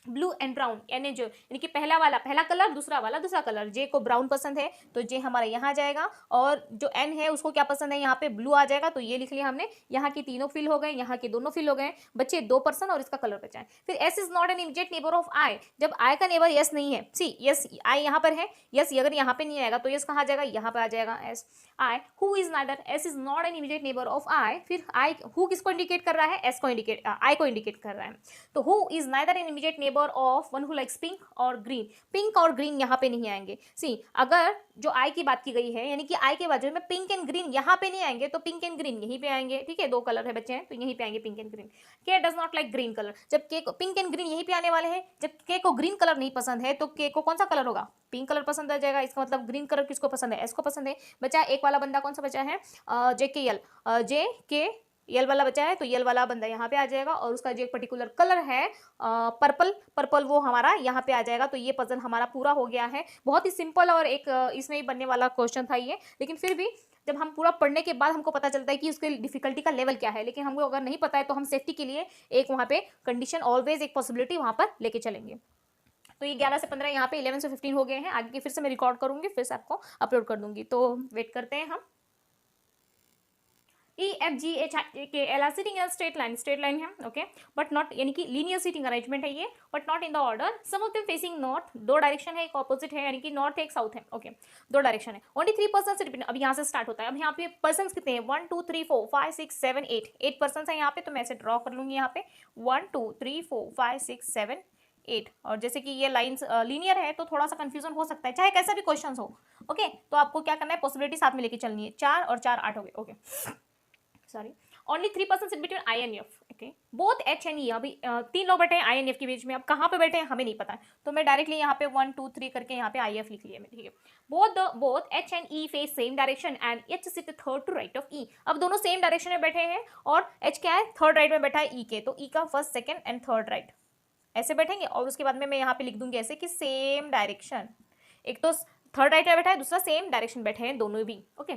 ब्लू एंड ब्राउन, यानी जो यानी कि पहला वाला पहला कलर, दूसरा वाला दूसरा कलर। जे को ब्राउन पसंद है तो जे हमारा यहाँ जाएगा, और जो एन है उसको क्या पसंद है, यहाँ पे ब्लू आ जाएगा, तो ये लिख लिया हमने। यहाँ की तीनों फिल हो गए, यहाँ के दोनों फिल हो गए, बच्चे 2% और इसका कलर बचा है। फिर S is not an immediate neighbour of I, जब आई का नेबर यस नहीं है, सी यस आई यहाँ पर है, यस अगर यहाँ पे नहीं आएगा तो यस कहाँ जाएगा, यहाँ पे आ जाएगा S. I who is neither, S is not an immediate neighbour of I, फिर आई हु किसको इंडिकेट कर रहा है, एस को इंडिकेट, आई को इंडिकेट कर रहा है, तो who is neither N immediate neighbour of one who likes pink और ग्रीन, पिंक और ग्रीन यहाँ पे नहीं आएंगे। सी अगर जो आई की बात की गई है, यानी कि आई के बाजू में पिंक एंड ग्रीन यहाँ पे नहीं आएंगे, तो पिंक एंड ग्रीन यहीं पे आएंगे, ठीक है, दो कलर है बच्चे हैं तो यहीं पे आएंगे पिंक एंड ग्रीन। के does not like green colour, जब के को पिंक एंड ग्रीन यहीं पे आने वाले हैं, जब के को ग्रीन कलर नहीं पसंद है तो के को कौन सा कलर होगा, पिंक कलर पसंद आ जाएगा। इसका मतलब ग्रीन कलर किसको पसंद है, एस को पसंद है। बचा एक वाला बंदा कौन सा बचा है, जे के एल, जे के यल वाला बचा है तो यल वाला बंदा यहाँ पे आ जाएगा, और उसका जो एक पर्टिकुलर कलर है पर्पल, पर्पल वो हमारा यहाँ पे आ जाएगा। तो ये पजल हमारा पूरा हो गया है। बहुत ही सिंपल और एक इसमें ही बनने वाला क्वेश्चन था ये, लेकिन फिर भी जब हम पूरा पढ़ने के बाद हमको पता चलता है कि उसके डिफिकल्टी का लेवल क्या है, लेकिन हमको अगर नहीं पता है तो हम सेफ्टी के लिए एक वहाँ पे कंडीशन, ऑलवेज एक पॉसिबिलिटी वहाँ पर लेके चलेंगे। तो ये 11 से 15, यहाँ पे 11 से 15 हो गए हैं। आगे की फिर से मैं रिकॉर्ड करूंगी, फिर से आपको अपलोड कर दूंगी, तो वेट करते हैं हम। E F G H I K L are sitting in straight line, straight line है ओके, बट नॉट, यानी कि लीनियर सीटिंग अरेंजमेंट है ये, but not in the order. Some of them facing north, दो direction है, एक opposite है, यानी कि नॉर्थ है एक साउथ है ओके, दो डायरेक्शन है। ओनली 3 पर्सन डिपेंड, अब यहाँ से स्टार्ट होता है। अब यहाँ पे पर्सन कितने हैं, 1 2 3 4 5 6 7 8, 8 पर्सन है यहाँ पे, तो मैं ऐसे ड्रॉ कर लूंगी यहाँ पे 1 2 3 4 5 6 7 8। और जैसे कि ये लाइंस लीनियर है तो थोड़ा सा कंफ्यूजन हो सकता है, चाहे कैसा भी क्वेश्चन हो ओके। तो आपको क्या करना है, पॉसिबिलिटी साथ में लेके चलनी है। 4 और 4 8 हो गए okay, sorry. Only 3 person sit between I and F okay, both H and E. अभी 3 लोग बैठे हैं आई एंड एफ के बीच में, अब कहाँ पे बैठे हैं हमें नहीं पता है, तो मैं डायरेक्टली यहाँ पे 1 2 3 करके यहाँ पे आई एफ लिख लिया मैं, ठीक है। Both H and E face same direction and H sit third to right of E. अब दोनों सेम डायरेक्शन में बैठे हैं और एच क्या है, थर्ड राइट में बैठा है ई के, तो ई का first second and third right ऐसे बैठेंगे। और उसके बाद में मैं यहाँ पे लिख दूंगी ऐसे कि सेम डायरेक्शन, एक तो थर्ड राइट में बैठा है, दूसरा सेम डायरेक्शन बैठे हैं दोनों भी ओके।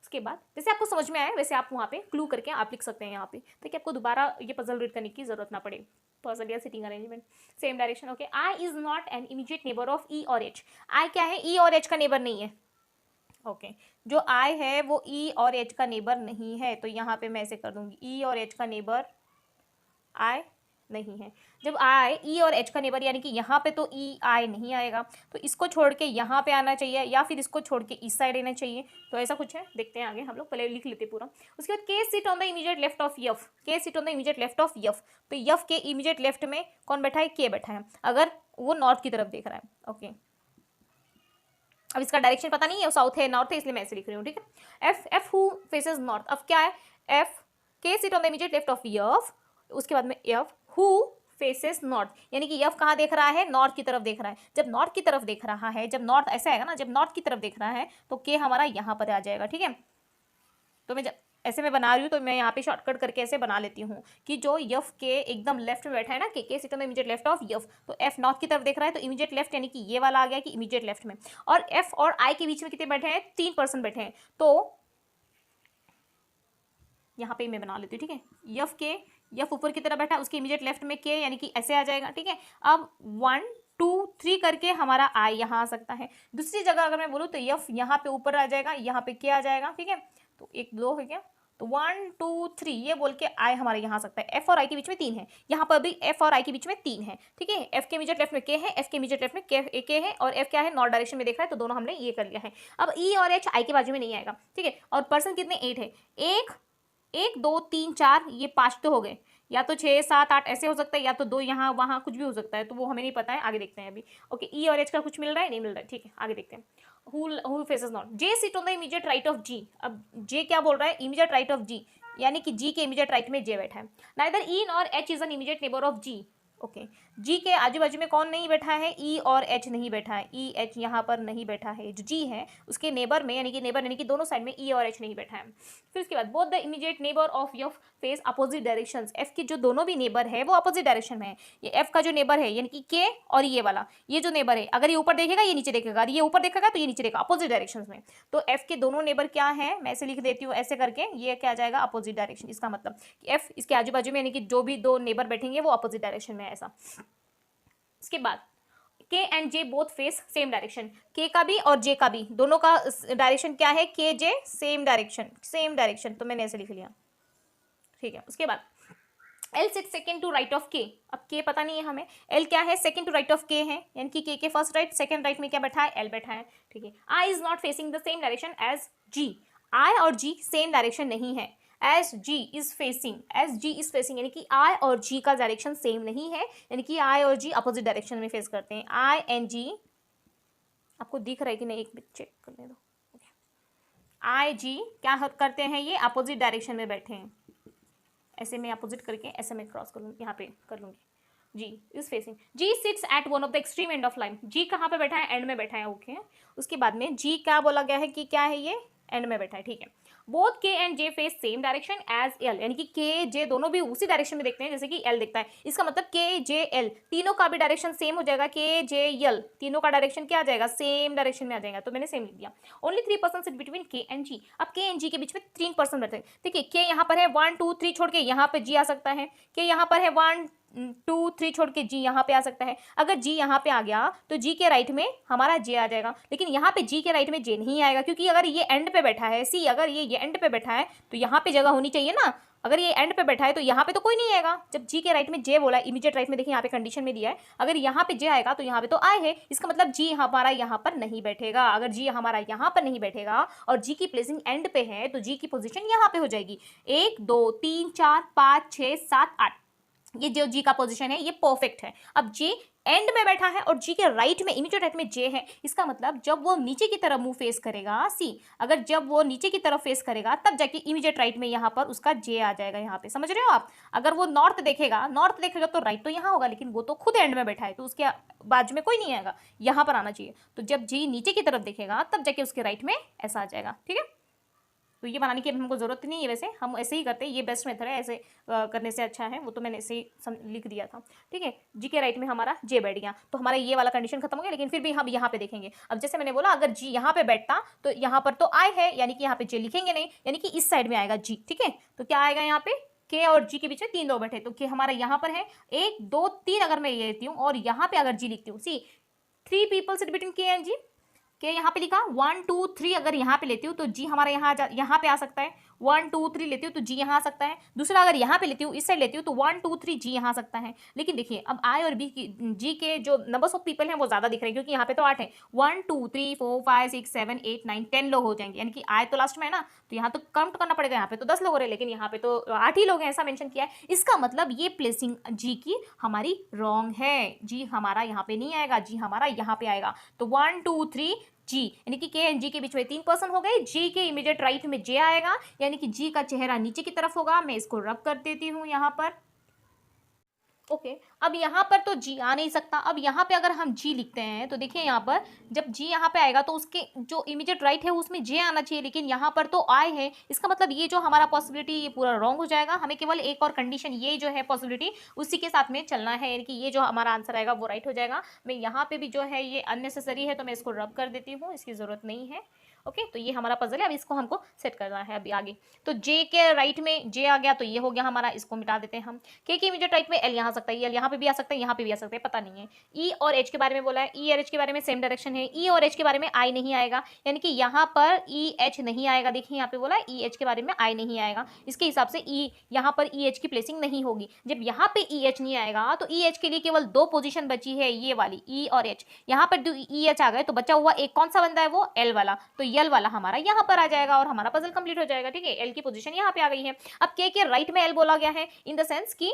उसके बाद जैसे आपको समझ में आया वैसे आप वहाँ पे क्लू करके आप लिख सकते हैं यहाँ पे, ताकि आपको दोबारा ये पजल रीड करने की जरूरत ना पड़े। पजल या sitting arrangement, same direction okay. I is not an immediate neighbour of E और एच। आई क्या है, ई और एच का नेबर नहीं है ओके। जो आई है वो ई और एच का नेबर नहीं है, तो यहाँ पे मैं ऐसे कर दूंगी ई और एच का नेबर आई नहीं है। जब आई ई और एच का नेबर, यानी कि यहाँ पे तो ई आई नहीं आएगा, तो इसको छोड़ के यहाँ पे आना चाहिए, या फिर इसको छोड़ के इस साइड आना चाहिए। तो ऐसा कुछ है, देखते हैं आगे हम लोग, पहले लिख लेते पूरा। उसके बाद K sit on the immediate left of F, K sit on the immediate left of F. तो यफ के इमीडिएट लेफ्ट में कौन बैठा है, के बैठा है, अगर वो नॉर्थ की तरफ देख रहा है ओके। अब इसका डायरेक्शन पता नहीं है, साउथ है नॉर्थ है, इसलिए मैं ऐसे लिख रही हूँ ठीक है। एफ हु फेसेस नॉर्थ, अब क्या है, एफ के sit on the immediate left of F, उसके बाद में एफ हु फेसेस नॉर्थ, यानी कि यफ कहाँ देख रहा है, नॉर्थ की तरफ देख रहा है। जब नॉर्थ की तरफ देख रहा है, जब नॉर्थ ऐसा आएगा ना, जब नॉर्थ की तरफ देख रहा है तो के हमारा यहाँ पर आ जाएगा ठीक है। तो मैं जब ऐसे में बना रही हूँ तो मैं यहाँ पे शॉर्टकट करके ऐसे बना लेती हूँ कि जो यफ के एकदम लेफ्ट में बैठा है ना, के sit on the immediate left of F, तो एफ नॉर्थ की तरफ देख रहा है तो इमीडिएट लेफ्ट, यानी कि ये वाला आ गया कि इमीडिएट लेफ्ट में। और एफ और आई के बीच में कितने बैठे हैं, 3 पर्सन बैठे हैं, तो यहाँ पे मैं बना लेती हूँ ठीक है। यफ के, यफ ऊपर की तरफ बैठा है, उसके इमीडिएट लेफ्ट में के, यानी कि ऐसे आ जाएगा ठीक है। अब 1 2 3 करके हमारा आई यहाँ आ सकता है। दूसरी जगह अगर मैं बोलूँ तो यफ यहाँ पे ऊपर आ जाएगा, यहाँ पे के आ जाएगा ठीक है। तो 1 2 हो गया, तो 1 2 3 ये बोल के आई हमारे यहाँ आ सकता है। एफ और आई के बीच में 3 है, यहाँ पर भी एफ और आई के बीच में 3 है ठीक है। एफ के इमीडिएट लेफ्ट में के है, एफ के इमीडिएट लेफ्ट में के है, और एफ क्या है, नॉर्थ डायरेक्शन में देख रहा है, तो दोनों हमने ये कर लिया है। अब ई और एच आई के बाजू में नहीं आएगा ठीक है। और पर्सन कितने, 8 है, 1 2 3 4 ये 5 तो हो गए, या तो 6 7 8 ऐसे हो सकता है, या तो 2 यहाँ वहाँ कुछ भी हो सकता है, तो वो हमें नहीं पता है, आगे देखते हैं अभी ओके। ई और एच का कुछ मिल रहा है, नहीं मिल रहा है ठीक है, आगे देखते हैं। Who faces north, J sit on the immediate right of G. अब जे क्या बोल रहा है, इमीडिएट राइट ऑफ जी, यानी कि जी के इमीडिएट राइट में जे बैठा है। Neither E nor H is an immediate neighbour of G okay. G के आजू बाजू में कौन नहीं बैठा है, ई और एच नहीं बैठा है, ई एच यहाँ पर नहीं बैठा है। जो जी है उसके नेबर में, यानी कि नेबर यानी कि दोनों साइड में ई और एच नहीं बैठा है। फिर उसके बाद both the immediate neighbour of F face opposite directions, F की जो दोनों भी नेबर है वो अपोजिट डायरेक्शन में है। ये एफ का जो नेबर है यानी कि के और ये वाला, ये जो नेबर है, अगर ये ऊपर देखेगा ये नीचे देखेगा, ये ऊपर देखेगा तो ये नीचे देखेगा, अपोजिट डायरेक्शन में। तो एफ के दोनों नेबर क्या है, मैं ऐसे लिख देती हूँ ऐसे करके, ये क्या आ जाएगा, अपोजिट डायरेक्शन। इसका मतलब एफ इसके आजू बाजू में, यानी कि जो भी 2 नेबर बैठेंगे वो अपोजिट डायरेक्शन में है ऐसा। इसके बाद के and J both face same direction, के का भी और जे का भी, दोनों का डायरेक्शन क्या है, K J same direction, same direction, तो मैंने ऐसे लिख लिया ठीक है। उसके बाद L sit second to right of K, अब के पता नहीं है हमें, एल क्या है, सेकेंड टू राइट ऑफ के है, यानी कि के फर्स्ट राइट, सेकेंड राइट में क्या बैठा है, एल बैठा है ठीक है। I is not facing the same direction as G, I और जी सेम डायरेक्शन नहीं है। एस जी इज फेसिंग, यानी कि आई और जी का डायरेक्शन सेम नहीं है, यानी कि आई और जी अपोजिट डायरेक्शन में फेस करते हैं। आई एंड जी आपको दिख रहा है कि नहीं, एक मिनट चेक करने दो। आई जी क्या करते हैं, ये अपोजिट डायरेक्शन में बैठे हैं, ऐसे में अपोजिट करके ऐसे में क्रॉस कर लूँगी, यहाँ पे कर लूँगी। G is facing, G sits at one of the extreme end of line, G कहाँ पे बैठा है, एंड में बैठा है ओके। उसके बाद में जी क्या बोला गया है कि क्या है, ये एंड में बैठा है, ठीक है। Both K and J face same direction as L, यानी कि के जे दोनों भी उसी डायरेक्शन में देखते हैं जैसे कि एल दिखता है। इसका मतलब के जे एल तीनों का भी डायरेक्शन सेम हो जाएगा, के जे एल तीनों का डायरेक्शन क्या आ जाएगा, सेम डायरेक्शन में आ जाएगा, तो मैंने सेम लिख दिया। ओनली 3% सिट बिटवीन के एंड जी। अब के एंड जी के बीच में 3% बैठे हैं। देखिए के यहाँ पर है 1 2 3 छोड़ के यहाँ पे जी आ सकता है, के यहाँ पर है 1 2 3 छोड़ के जी यहाँ पे आ सकता है। अगर जी यहाँ पे आ गया तो जी के राइट में हमारा जे आ जाएगा, लेकिन यहाँ पे जी के राइट में जे नहीं आएगा, क्योंकि अगर ये एंड पे बैठा है, सी अगर ये एंड पे बैठा है तो यहाँ पे जगह होनी चाहिए ना। अगर ये एंड पे बैठा है तो यहाँ पे तो कोई नहीं आएगा। जब जी के राइट में जे बोला, इमीडिएट राइट में देखिए यहाँ पे कंडीशन में दिया है, अगर यहाँ पे जे आएगा तो यहाँ पे तो आए है, इसका मतलब जी हमारा यहाँ पर नहीं बैठेगा। अगर जी हमारा यहाँ पर नहीं बैठेगा और जी की प्लेसिंग एंड पे है तो जी की पोजीशन यहाँ पे हो जाएगी। 1 2 3 4 5 6 7 8, ये जो जी का पोजीशन है ये परफेक्ट है। अब जी एंड में बैठा है और जी के राइट में, इमीडिएट राइट में जे है, इसका मतलब जब वो नीचे की तरफ मुंह फेस करेगा, सी अगर जब वो नीचे की तरफ फेस करेगा तब जाके इमीडिएट राइट में यहाँ पर उसका जे आ जाएगा। यहाँ पे समझ रहे हो आप। अगर वो नॉर्थ देखेगा तो राइट तो यहाँ होगा, लेकिन वो तो खुद एंड में बैठा है तो उसके बाजू में कोई नहीं आएगा, यहाँ पर आना चाहिए। तो जब जी नीचे की तरफ देखेगा तब जाके उसके राइट में ऐसा आ जाएगा, ठीक है। तो ये बनाने की हमको ज़रूरत नहीं है, वैसे हम ऐसे ही करते हैं, ये बेस्ट मेथड है, ऐसे करने से अच्छा है। वो तो मैंने ऐसे ही लिख दिया था, ठीक है। जी के राइट में हमारा जे बैठ गया तो हमारा ये वाला कंडीशन खत्म हो गया, लेकिन फिर भी हम यहाँ पे देखेंगे। अब जैसे मैंने बोला अगर जी यहाँ पे बैठता तो यहाँ पर तो आई है, यानी कि यहाँ पे जे लिखेंगे नहीं, यानी कि इस साइड में आएगा जी, ठीक है। तो क्या आएगा यहाँ पे, के और जी के बीच में 3 लोग बैठे, तो के हमारा यहाँ पर है 1 2 3, अगर मैं ये लेती हूँ और यहाँ पे अगर जी लिखती हूँ, सी 3 पीपल सिट बिटवीन के एंड जी, के यहाँ पे लिखा 1 2 3, अगर यहाँ पे लेती हूँ तो जी हमारा यहाँ पे आ सकता है। 1 2 3 लेती हूँ तो जी यहाँ आ सकता है। दूसरा अगर यहाँ पे लेती हूँ, इस साइड लेती हूँ तो 1 2 3 जी यहाँ आ सकता है। लेकिन देखिए अब आई और बी की जी के जो नंबर्स ऑफ पीपल हैं वो ज़्यादा दिख रहे हैं, क्योंकि यहाँ पे तो 8 है। 1 2 3 4 5 6 7 8 9 10 लोग हो जाएंगे, यानी कि आई तो लास्ट में है ना, तो यहाँ तो काउंट करना पड़ेगा। यहाँ पे तो 10 लोग हो रहे हैं, लेकिन यहाँ पे तो 8 ही लोग हैं, ऐसा मेंशन किया है। इसका मतलब ये प्लेसिंग जी की हमारी रॉन्ग है, जी हमारा यहाँ पे नहीं आएगा, जी हमारा यहाँ पे आएगा। तो 1 2 3 जी, यानी कि के एंड जी के बीच में 3% हो गए। जी के इमीडिएट राइट में जे आएगा, यानी कि जी का चेहरा नीचे की तरफ होगा। मैं इसको रब कर देती हूँ यहाँ पर, ओके। अब यहाँ पर तो जी आ नहीं सकता। अब यहाँ पे अगर हम जी लिखते हैं तो देखिए यहाँ पर जब जी यहाँ पे आएगा तो उसके जो इमीडिएट राइट है उसमें जे आना चाहिए, लेकिन यहाँ पर तो आई है। इसका मतलब ये जो हमारा पॉसिबिलिटी ये पूरा रॉन्ग हो जाएगा। हमें केवल एक और कंडीशन, ये जो है पॉसिबिलिटी, उसी के साथ में चलना है, यानी कि ये जो हमारा आंसर आएगा वो राइट हो जाएगा। मैं यहाँ पे भी जो है ये अननेसेसरी है तो मैं इसको रब कर देती हूँ, इसकी ज़रूरत नहीं है। ओके, तो ये हमारा पजल है। अब इसको हमको सेट करना है अभी आगे। तो जे के राइट में जे आ गया तो ये हो गया हमारा, इसको मिटा देते हैं हम। के इमीडिएट राइट में एल यहाँ आ सकता है, एल यहाँ पे भी आ सकता है, यहाँ पे भी आ सकता है, पता नहीं है। ई और एच के बारे में बोला है, ई और एच के बारे में सेम डायरेक्शन है। ई और एच के बारे में आई नहीं आएगा, यानी कि यहाँ पर ई एच नहीं आएगा। देखिए यहाँ पे बोला है ई एच के बारे में आई नहीं आएगा, इसके हिसाब से ई यहाँ पर ई एच की प्लेसिंग नहीं होगी। जब यहाँ पे ई एच नहीं आएगा तो ई एच के लिए केवल 2 पोजीशन बची है, ये वाली ई और एच। यहाँ पर ई एच आ गए तो बचा हुआ एक कौन सा बंदा है, वो एल वाला। तो एल वाला हमारा यहाँ पर आ जाएगा और हमारा पजल कंप्लीट हो जाएगा, ठीक है। एल की पोजीशन यहाँ पे आ गई है। अब के राइट में एल बोला गया है, इन द सेंस कि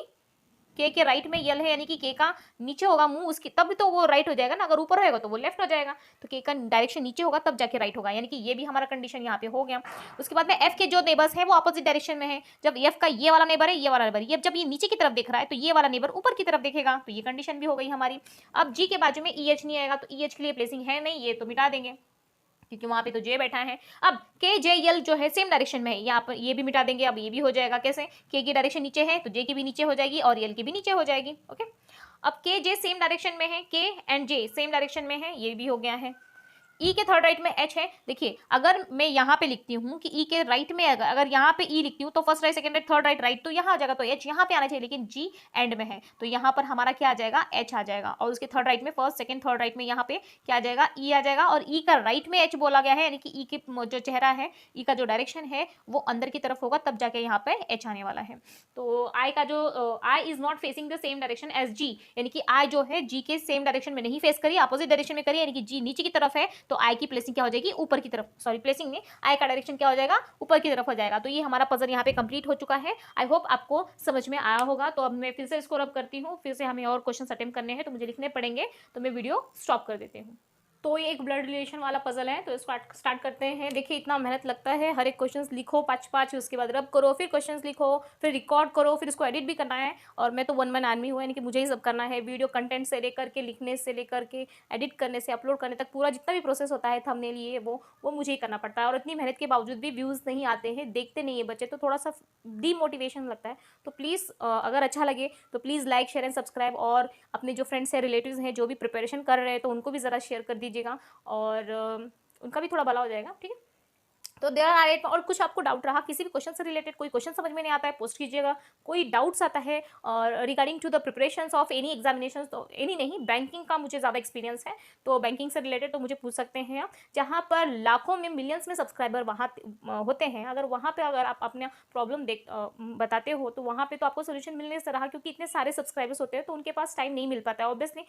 के राइट में एल है, यानी कि के का नीचे होगा मुंह उसकी, तब तो वो राइट हो जाएगा ना। अगर ऊपर होगा तो वो लेफ्ट हो जाएगा। तो के का डायरेक्शन नीचे होगा तब जाके राइट होगा, यानी कि ये भी हमारा कंडीशन यहाँ पे हो गया। उसके बाद में एफ के जो नेबर्स है वो अपोजिट डायरेक्शन में है। जब एफ का ये वाला नेबर है, ये वाला नेबर, ये जब ये नीचे की तरफ देख रहा है तो ये वाला नेबर ऊपर की तरफ देखेगा, तो ये कंडीशन भी हो गई हमारी। अब जी के बाजू में ई एच नहीं आएगा, तो ई एच के लिए प्लेसिंग है नहीं, ये तो मिटा देंगे क्योंकि वहां पे तो जे बैठा है। अब के जे एल जो है सेम डायरेक्शन में है, यहाँ पर ये भी मिटा देंगे। अब ये भी हो जाएगा कैसे, के की डायरेक्शन नीचे है तो जे की भी नीचे हो जाएगी और एल की भी नीचे हो जाएगी, ओके। अब के जे सेम डायरेक्शन में है, के एंड जे सेम डायरेक्शन में है, ये भी हो गया है। ई के थर्ड राइट में एच है। देखिए अगर मैं यहाँ पे लिखती हूँ कि ई के राइट में अगर यहाँ पे ई लिखती हूँ तो first right second right third right right तो यहाँ आ जाएगा, तो एच यहाँ पे आना चाहिए, लेकिन जी एंड में है तो यहाँ पर हमारा क्या आ जाएगा, एच आ जाएगा। और उसके थर्ड राइट में फर्स्ट सेकंड थर्ड राइट में यहाँ पे क्या आ जाएगा, ई आ जाएगा। और ई का राइट में एच बोला गया है, यानी कि ई के जो चेहरा है, ई का जो डायरेक्शन है वो अंदर की तरफ होगा, तब जाके यहाँ पे एच आने वाला है। तो आई का जो I is not facing the same direction as G, यानी कि आई जो है जी के सेम डायरेक्शन में नहीं फेस करी, अपोजिट डायरेक्शन में करी, यानी कि जी नीचे की तरफ है तो आई की प्लेसिंग क्या हो जाएगी, ऊपर की तरफ। सॉरी प्लेसिंग में आई का डायरेक्शन क्या हो जाएगा, ऊपर की तरफ हो जाएगा। तो ये हमारा पजल यहाँ पे कंप्लीट हो चुका है। आई होप आपको समझ में आया होगा। तो अब मैं फिर से इसको रब करती हूँ, फिर से हमें और क्वेश्चन अटेम्प्ट करने हैं तो मुझे लिखने पड़ेंगे, तो मैं वीडियो स्टॉप कर देती हूँ। तो ये एक ब्लड रिलेशन वाला पजल है, तो स्टार्ट करते हैं। देखिए इतना मेहनत लगता है, हर एक क्वेश्चंस लिखो 5-5, उसके बाद रब करो, फिर क्वेश्चंस लिखो, फिर रिकॉर्ड करो, फिर इसको एडिट भी करना है। और मैं तो वन मैन आर्मी हूँ, यानी कि मुझे ही सब करना है, वीडियो कंटेंट से लेकर के, लिखने से लेकर के, एडिट करने से अपलोड करने तक, पूरा जितना भी प्रोसेस होता है थंबनेल ये वो मुझे ही करना पड़ता है। और इतनी मेहनत के बावजूद भी व्यूज़ नहीं आते हैं, देखते नहीं है बच्चे, तो थोड़ा सा डीमोटिवेशन लगता है। तो प्लीज़ अगर अच्छा लगे तो please like share and subscribe, और अपने जो फ्रेंड्स हैं, रिलेटिव्स हैं, जो भी प्रिपरेशन कर रहे हैं, तो उनको भी ज़रा शेयर कर दीजिएगा, और उनका भी थोड़ा भला हो जाएगा, ठीक है। तो देयर आर इट। और कुछ आपको डाउट रहा किसी भी क्वेश्चन से रिलेटेड, कोई क्वेश्चन समझ में नहीं आता है, पोस्ट कीजिएगा। कोई डाउट्स आता है और regarding to the preparations of any examination, तो एनी नहीं, बैंकिंग का मुझे ज़्यादा एक्सपीरियंस है, तो बैंकिंग से रिलेटेड तो मुझे पूछ सकते हैं आप। जहाँ पर लाखों में, मिलियंस में सब्सक्राइबर वहाँ होते हैं, अगर वहाँ पर अगर आप अपना प्रॉब्लम बताते हो, तो वहाँ पर तो आपको सोल्यूशन मिलने से रहा, क्योंकि इतने सारे सब्सक्राइबर्स होते हैं, तो उनके पास टाइम नहीं मिल पाता है। ऑब्वियसली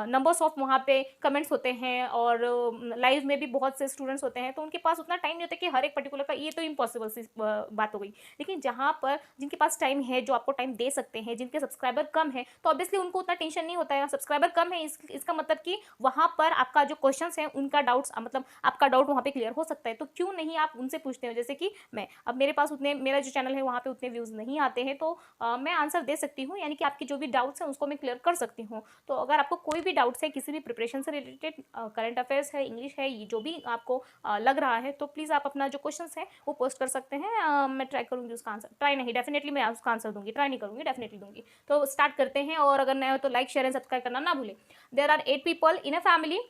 नंबर्स ऑफ वहाँ पे कमेंट्स होते हैं, और लाइव में भी बहुत से स्टूडेंट्स होते हैं, तो उनके पास उतना टाइम नहीं होता कि हर एक पर्टिकुलर का, ये तो इम्पॉसिबल सी बात हो गई। लेकिन जहाँ पर जिनके पास टाइम है, जो आपको टाइम दे सकते हैं, जिनके सब्सक्राइबर कम है, तो ऑब्वियसली उनको उतना टेंशन नहीं होता है। सब्सक्राइबर कम है, इसका मतलब कि वहाँ पर आपका जो क्वेश्चन है, उनका डाउट्स, मतलब आपका डाउट वहाँ पे क्लियर हो सकता है। तो क्यों नहीं आप उनसे पूछते हो, जैसे कि मैं, अब मेरे पास उतने, मेरा जो चैनल है वहाँ पे उतने व्यूज़ नहीं आते हैं, तो मैं आंसर दे सकती हूँ, यानी कि आपके जो भी डाउट्स हैं उसको मैं क्लियर कर सकती हूँ। तो अगर आपको कोई भी डाउट्स है किसी भी प्रिपरेशन से रिलेटेड, करंट अफेयर्स है, इंग्लिश है, ये जो भी आपको लग रहा है, तो प्लीज़ आप अपना जो क्वेश्चंस है वो पोस्ट कर सकते हैं। मैं ट्राई करूँगी उसका आंसर, ट्राई नहीं, डेफिनेटली मैं उसका आंसर दूंगी, ट्राई नहीं करूँगी, डेफिनेटली दूंगी। तो स्टार्ट करते हैं, और अगर नया हो तो लाइक शेयर एंड सब्सक्राइब करना ना भूलें। There are 8 people in a family,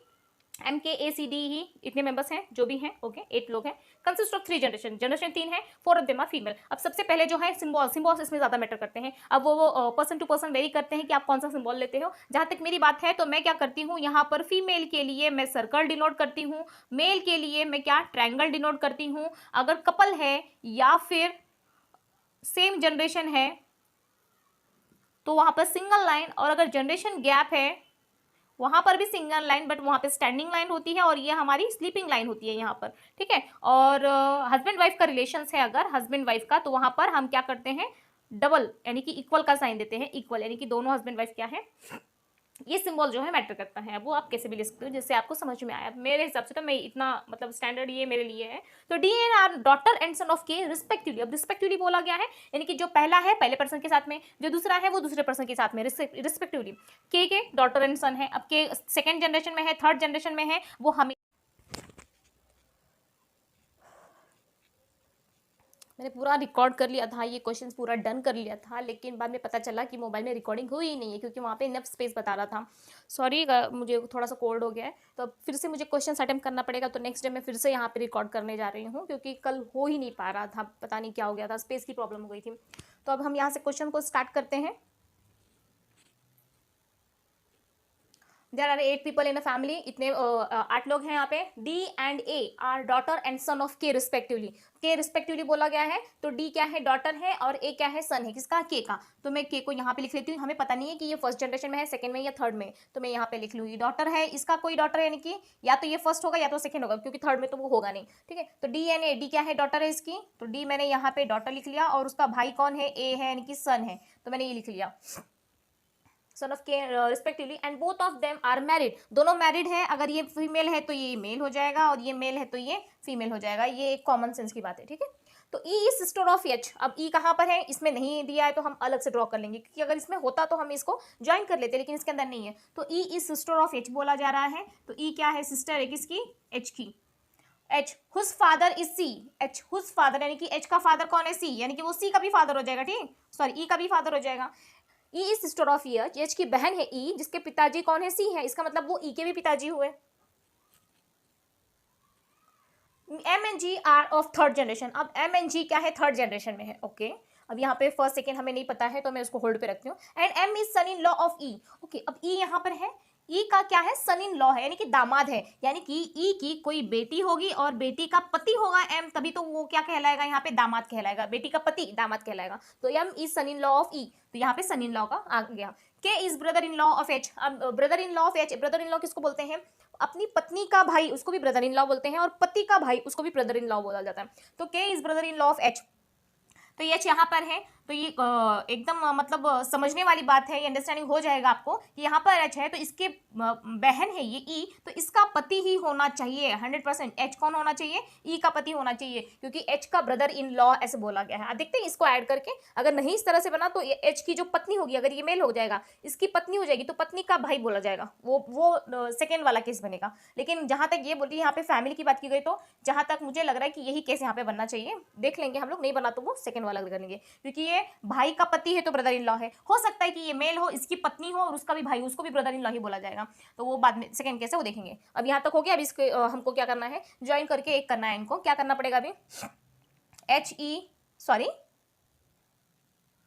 MKACD ही इतने मेंबर्स हैं, जो भी हैं, ओके 8 लोग हैं। कंसिस्ट ऑफ 3 जनरेशन, जनरेशन 3 है, 4 ऑफ देम आर फीमेल। अब सबसे पहले जो है सिम्बॉल्स इसमें ज़्यादा मैटर करते हैं। अब वो पर्सन टू पर्सन वेरी करते हैं कि आप कौन सा सिम्बॉल लेते हो। जहाँ तक मेरी बात है, तो मैं क्या करती हूँ, यहाँ पर फीमेल के लिए मैं सर्कल डिनोट करती हूँ, मेल के लिए मैं क्या, ट्रायंगल डिनोट करती हूँ। अगर कपल है या फिर सेम जनरेशन है, तो वहाँ पर सिंगल लाइन, और अगर जनरेशन गैप है वहाँ पर भी सिंगल लाइन, बट वहाँ पे स्टैंडिंग लाइन होती है, और ये हमारी स्लीपिंग लाइन होती है यहाँ पर, ठीक है। और हस्बैंड वाइफ का रिलेशंस है, अगर हस्बैंड वाइफ का, तो वहाँ पर हम क्या करते हैं, डबल यानी कि इक्वल का साइन देते हैं, इक्वल यानी कि दोनों हस्बैंड वाइफ क्या है। ये सिंबल जो है मैटर करता है, वो आप कैसे भी ले सकते हो, जिससे आपको समझ में आया। मेरे हिसाब से तो मैं इतना, मतलब स्टैंडर्ड ये मेरे लिए है। तो D and R daughter and son of K respectively. अब रिस्पेक्टिवली बोला गया है, यानी कि जो पहला है पहले पर्सन के साथ में, जो दूसरा है वो दूसरे पर्सन के साथ में, रिस्पेक्टिवली। के डॉटर एंड सन है। अब के सेकेंड जनरेशन में है, थर्ड जनरेशन में है, वो हमें, मैंने पूरा रिकॉर्ड कर लिया था, ये क्वेश्चंस पूरा डन कर लिया था, लेकिन बाद में पता चला कि मोबाइल में रिकॉर्डिंग हुई ही नहीं है, क्योंकि वहाँ पे इनफ स्पेस बता रहा था। सॉरी, मुझे थोड़ा सा कोल्ड हो गया है, तो अब फिर से मुझे क्वेश्चन अटेम्प्ट करना पड़ेगा। तो नेक्स्ट डे मैं फिर से यहाँ पे रिकॉर्ड करने जा रही हूँ, क्योंकि कल हो ही नहीं पा रहा था, पता नहीं क्या हो गया था, स्पेस की प्रॉब्लम हो गई थी। तो अब हम यहाँ से क्वेश्चन को स्टार्ट करते हैं। There are 8 people in a family, इतने 8 लोग हैं यहाँ पे। D and A are daughter and son of K respectively. K respectively बोला गया है, तो डी क्या है, डॉटर है, और ए क्या है, सन है, किसका, के का। तो मैं के को यहाँ पे लिख लेती हूँ। हमें पता नहीं है कि ये फर्स्ट जनरेशन में है, सेकंड में या थर्ड में, तो मैं यहाँ पे लिख लूँगी डॉटर है, इसका कोई डॉटर है, यानी कि या तो ये फर्स्ट होगा या तो सेकंड होगा, क्योंकि थर्ड में तो वो होगा नहीं, ठीक है। तो डी एंड ए, डी क्या है, डॉटर है इसकी, तो डी मैंने यहाँ पे डॉटर लिख लिया, और उसका भाई कौन है, ए है, यानी कि सन है, तो मैंने ये लिख लिया, son of K respectively. And both of them are married, दोनों मैरिड है। अगर ये फीमेल है तो ये मेल हो जाएगा, और ये मेल है तो ये फीमेल हो जाएगा। ये एक कॉमन सेंस की बात है, ठीक है। तो E is sister of H. अब ई कहाँ पर है, इसमें नहीं दिया है, तो हम अलग से ड्रॉ कर लेंगे, क्योंकि अगर इसमें होता तो हम इसको ज्वाइन कर लेते, लेकिन इसके अंदर नहीं है। तो E is sister of H बोला जा रहा है, तो ई क्या है, सिस्टर है किसकी, एच की। H whose father is C, H whose father यानी कि एच का फादर कौन है, सी, यानी कि वो सी का भी फादर हो जाएगा, ठीक, सॉरी ई का भी फादर हो जाएगा। E is sister of H, H की बहन है ई, जिसके पिताजी कौन है, सी है, इसका मतलब वो ई के भी पिताजी हुए। M and G are of third generation. अब एम एंड जी क्या है, थर्ड जनरेशन में है, ओके। अब यहाँ पे फर्स्ट सेकेंड हमें नहीं पता है, तो मैं उसको होल्ड पे रखती हूँ। And M is son in law of E, okay. अब ई यहाँ पर है, ई का क्या है, सन इन लॉ है, यानी कि दामाद है, यानी कि ई की कोई बेटी होगी और बेटी का पति होगा एम, तभी तो वो क्या कहलाएगा, यहाँ पे दामाद कहलाएगा, बेटी का पति दामाद कहलाएगा। तो M is son in law of E, तो यहाँ पे सन इन लॉ का आ गया। K is brother in law of H. अब brother in law of H, brother in law किसको बोलते हैं, अपनी पत्नी का भाई, उसको भी ब्रदर इन लॉ बोलते हैं, और पति का भाई उसको भी ब्रदर इन लॉ बोला जाता है। तो के is brother in law of H, तो एच यहाँ पर है। तो ये एकदम मतलब समझने वाली बात है, ये अंडरस्टैंडिंग हो जाएगा आपको कि यहाँ पर एच है तो इसके बहन है ये ई, तो इसका पति ही होना चाहिए 100%। एच कौन होना चाहिए? ई का पति होना चाहिए, क्योंकि एच का ब्रदर इन लॉ ऐसे बोला गया है। देखते हैं इसको ऐड करके, अगर नहीं इस तरह से बना तो एच की जो पत्नी होगी, अगर ये मेल हो जाएगा, इसकी पत्नी हो जाएगी तो पत्नी का भाई बोला जाएगा, वो सेकेंड वाला केस बनेगा। लेकिन जहां तक ये बोली यहाँ पे फैमिली की बात की गई, तो जहां तक मुझे लग रहा है कि यही केस यहाँ पे बनना चाहिए। देख लेंगे हम लोग, नहीं बना तो वो सेकेंड वाला कर लेंगे, क्योंकि ये भाई का पति है तो ब्रदर इन लॉ है। हो सकता है कि ये मेल हो, इसकी पत्नी हो और उसका भी भाई, उसको भी ब्रदर इन लॉ ही बोला जाएगा, तो वो बाद में सेकंड केस है वो देखेंगे। अब यहाँ तक हो गया। अब इसके हमको क्या करना है, ज्वाइन करके एक करना है। इनको क्या करना पड़ेगा अभी, एच ई सॉरी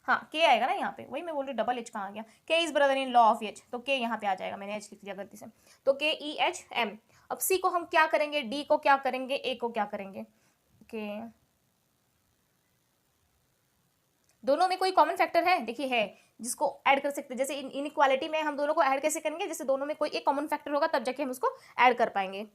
हाँ के आएगा ना यहाँ पे, वही मैं बोल रही डबल एच कहाँ आ गया, K is brother in law of H, तो के यहाँ पे आ जाएगा, मैंने एच लिख दिया गलती से, तो के ई एच एम। अब सी को हम क्या करेंगे, डी को क्या करेंगे, ए को क्या करेंगे, के दोनों में कोई कॉमन फैक्टर है, देखिए है, जिसको ऐड कर सकते हैं। जैसे इनइक्वालिटी में हम दोनों को ऐड कैसे करेंगे, जैसे दोनों में कोई एक कॉमन फैक्टर होगा तब जाके हम उसको ऐड कर पाएंगे।